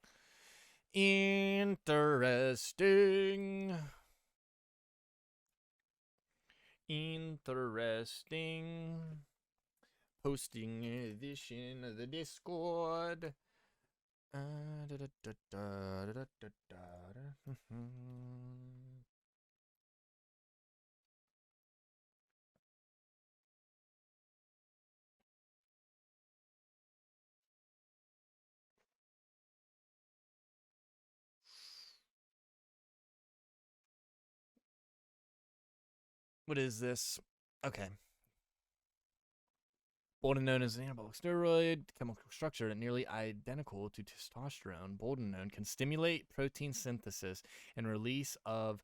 [SPEAKER 1] Posting edition of the Discord. What is this? Okay. Boldenone is an anabolic steroid, chemical structure nearly identical to testosterone. Boldenone can stimulate protein synthesis and release of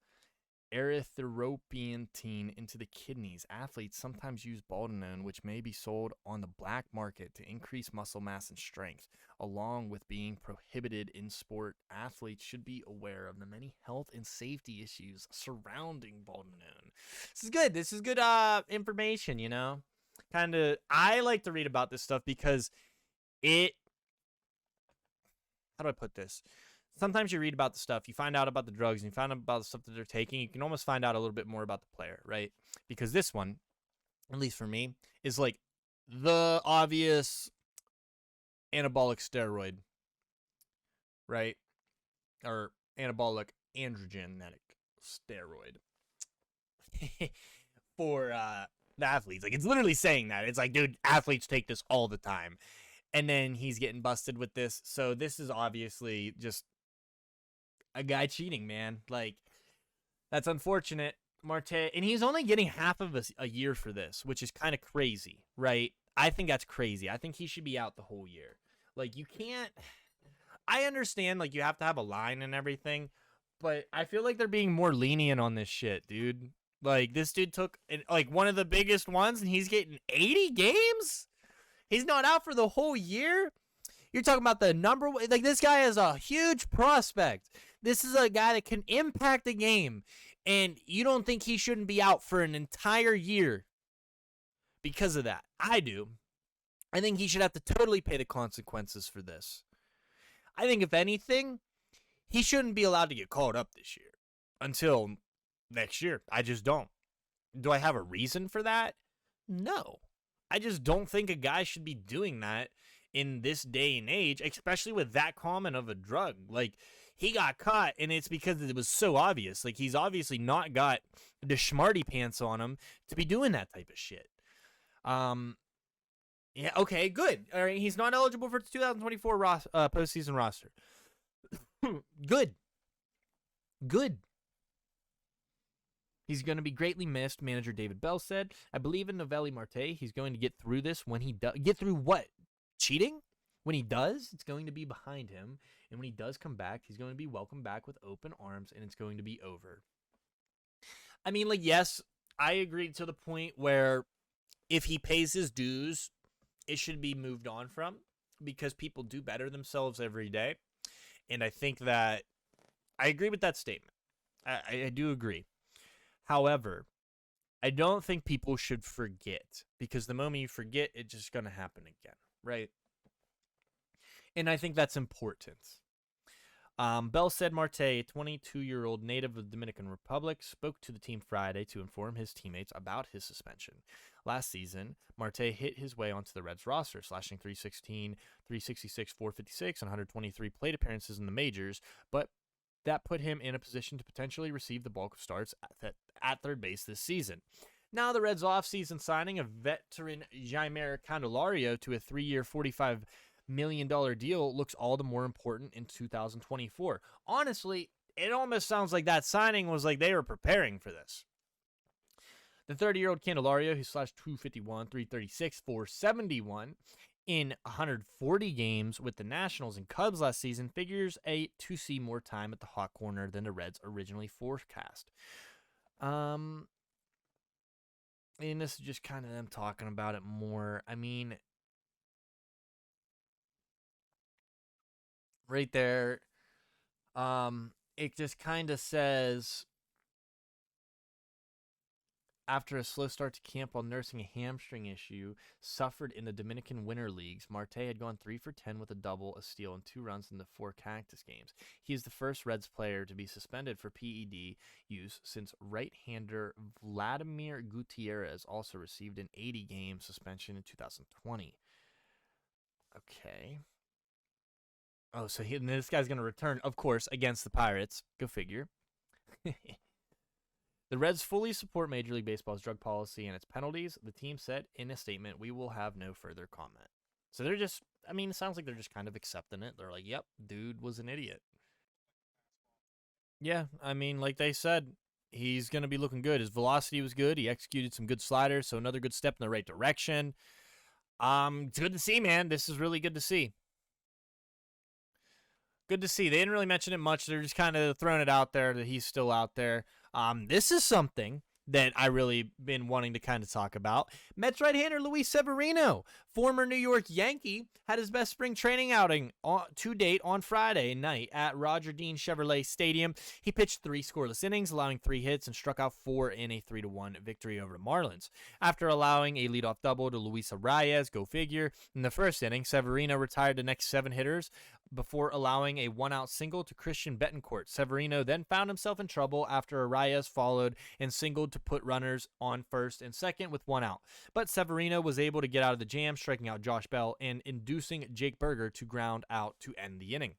[SPEAKER 1] erythropoietin into the kidneys. Athletes sometimes use boldenone, which may be sold on the black market to increase muscle mass and strength. Along with being prohibited in sport, athletes should be aware of the many health and safety issues surrounding boldenone. This is good. This is good information, you know? I like to read about this stuff because it, how do I put this? Sometimes you read about the stuff, you find out about the drugs, and you find out about the stuff that they're taking. You can almost find out a little bit more about the player, right? Because this one, at least for me, is like the obvious anabolic steroid, right? Or anabolic androgenetic steroid for the athletes. Like, it's literally saying that. It's like, dude, athletes take this all the time. And then he's getting busted with this. So this is obviously just a guy cheating, man. Like, that's unfortunate. Marte, and he's only getting half of a year for this, which is kind of crazy, right? I think that's crazy. I think he should be out the whole year. Like, you can't, I understand, like, you have to have a line and everything, but I feel like they're being more lenient on this shit, dude. Like, this dude took, like, one of the biggest ones, and he's getting 80 games? He's not out for the whole year? You're talking about the number one, like, this guy is a huge prospect. This is a guy that can impact the game, and you don't think he shouldn't be out for an entire year because of that. I do. I think he should have to totally pay the consequences for this. I think, if anything, he shouldn't be allowed to get called up this year until next year. I just don't. Do I have a reason for that? No. I just don't think a guy should be doing that in this day and age, especially with that common of a drug. Like, he got caught, and it's because it was so obvious. Like, he's obviously not got the schmarty pants on him to be doing that type of shit. Yeah, okay, good. All right, he's not eligible for the 2024 postseason roster. Good. He's going to be greatly missed, manager David Bell said. I believe in Novelli Marte. He's going to get through this when he does. Get through what? Cheating? When he does, it's going to be behind him. And when he does come back, he's going to be welcomed back with open arms, and it's going to be over. I mean, like, yes, I agree to the point where if he pays his dues, it should be moved on from, because people do better themselves every day. And I think that I agree with that statement. I do agree. However, I don't think people should forget, because the moment you forget, it's just going to happen again, right? And I think that's important. Bell said Marte, a 22-year-old native of the Dominican Republic, spoke to the team Friday to inform his teammates about his suspension. Last season, Marte hit his way onto the Reds roster, slashing 316, 366, 456, and 123 plate appearances in the majors, but that put him in a position to potentially receive the bulk of starts at third base this season. Now, the Reds' offseason signing of veteran Jeimer Candelario to a 3-year, $45 million deal looks all the more important in 2024. Honestly, it almost sounds like that signing was like they were preparing for this. The 30-year-old Candelario, who slashed 251, 336, 471 in 140 games with the Nationals and Cubs last season, figures to see more time at the hot corner than the Reds originally forecast. And this is just kind of them talking about it more. I mean, right there, it just kind of says, after a slow start to camp while nursing a hamstring issue suffered in the Dominican Winter Leagues, Marte had gone 3 for 10 with a double, a steal, and 2 runs in the 4 Cactus games. He is the first Reds player to be suspended for PED use since right-hander Vladimir Gutierrez also received an 80-game suspension in 2020. Okay. Oh, so this guy's going to return, of course, against the Pirates. Go figure. The Reds fully support Major League Baseball's drug policy and its penalties. The team said in a statement, "We will have no further comment." So they're just, I mean, it sounds like they're just kind of accepting it. They're like, yep, dude was an idiot. Yeah, I mean, like they said, he's going to be looking good. His velocity was good. He executed some good sliders, so another good step in the right direction. It's good to see, man. This is really good to see. Good to see. They didn't really mention it much. They're just kind of throwing it out there that he's still out there. This is something that I really been wanting to kind of talk about. Mets right-hander Luis Severino, former New York Yankee, had his best spring training outing to date on Friday night at Roger Dean Chevrolet Stadium. He pitched 3 scoreless innings, allowing 3 hits and struck out 4 in a 3-1 victory over the Marlins. After allowing a leadoff double to Luis Arraez, go figure, in the first inning, Severino retired the next 7 hitters before allowing a 1-out single to Christian Betancourt. Severino then found himself in trouble after Arraez followed and singled to put runners on first and second with 1 out. But Severino was able to get out of the jam, striking out Josh Bell and inducing Jake Berger to ground out to end the inning.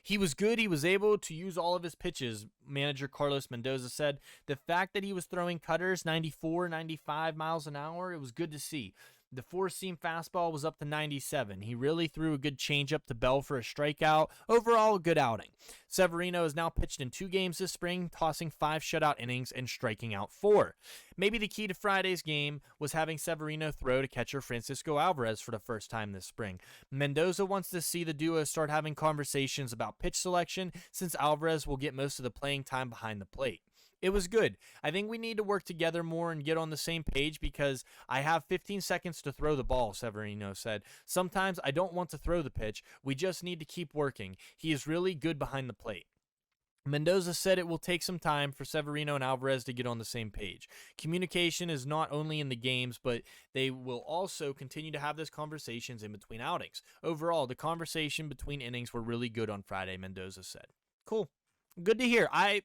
[SPEAKER 1] He was good. He was able to use all of his pitches, manager Carlos Mendoza said. The fact that he was throwing cutters 94, 95 miles an hour, it was good to see. The 4-seam fastball was up to 97. He really threw a good changeup to Bell for a strikeout. Overall, a good outing. Severino has now pitched in 2 games this spring, tossing 5 shutout innings and striking out 4. Maybe the key to Friday's game was having Severino throw to catcher Francisco Alvarez for the first time this spring. Mendoza wants to see the duo start having conversations about pitch selection, since Alvarez will get most of the playing time behind the plate. It was good. I think we need to work together more and get on the same page because I have 15 seconds to throw the ball, Severino said. Sometimes I don't want to throw the pitch. We just need to keep working. He is really good behind the plate. Mendoza said it will take some time for Severino and Alvarez to get on the same page. Communication is not only in the games, but they will also continue to have those conversations in between outings. Overall, the conversation between innings were really good on Friday, Mendoza said. Cool. Good to hear. I,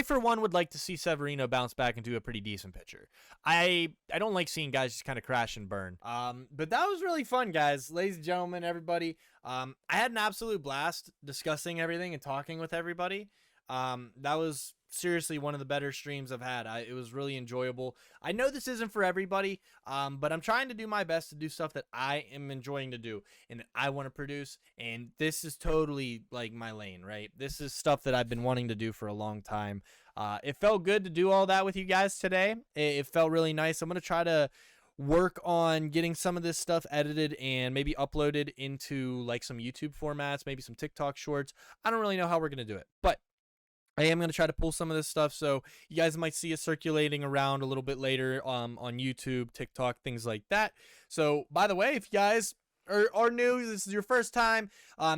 [SPEAKER 1] for one, would like to see Severino bounce back into a pretty decent pitcher. I don't like seeing guys just kind of crash and burn. But that was really fun, guys. Ladies and gentlemen, everybody. I had an absolute blast discussing everything and talking with everybody. That was seriously one of the better streams I've had. It was really enjoyable. I know this isn't for everybody, but I'm trying to do my best to do stuff that I am enjoying to do and that I want to produce, and this is totally like my lane, right? This is stuff that I've been wanting to do for a long time. It felt good to do all that with you guys today. It felt really nice. I'm going to try to work on getting some of this stuff edited and maybe uploaded into like some YouTube formats, maybe some TikTok shorts. I don't really know how we're going to do it, but I am going to try to pull some of this stuff, so you guys might see it circulating around a little bit later on YouTube, TikTok, things like that. So, by the way, if you guys are new, this is your first time,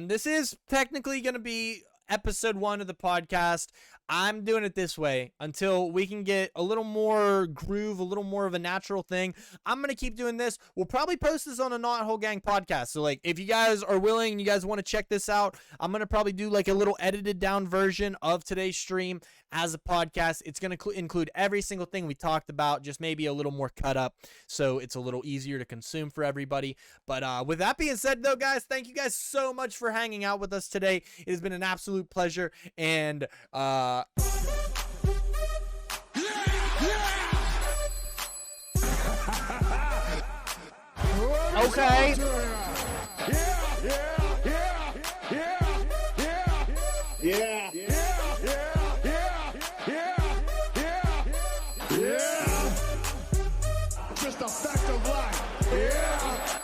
[SPEAKER 1] this is technically going to be episode 1 of the podcast. I'm doing it this way until we can get a little more groove, a little more of a natural thing. I'm going to keep doing this. We'll probably post this on a Knothole Gang podcast. So, like, if you guys are willing and you guys want to check this out, I'm going to probably do, like, a little edited down version of today's stream as a podcast. It's going to include every single thing we talked about, just maybe a little more cut up so it's a little easier to consume for everybody. But with that being said, though, guys, thank you guys so much for hanging out with us today. It has been an absolute pleasure, and okay.
[SPEAKER 2] Just a fact of life. Yeah.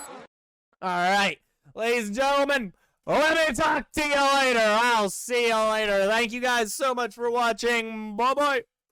[SPEAKER 1] All right, ladies and gentlemen, let me talk to you later. I'll see you later. Thank you guys so much for watching. Bye-bye.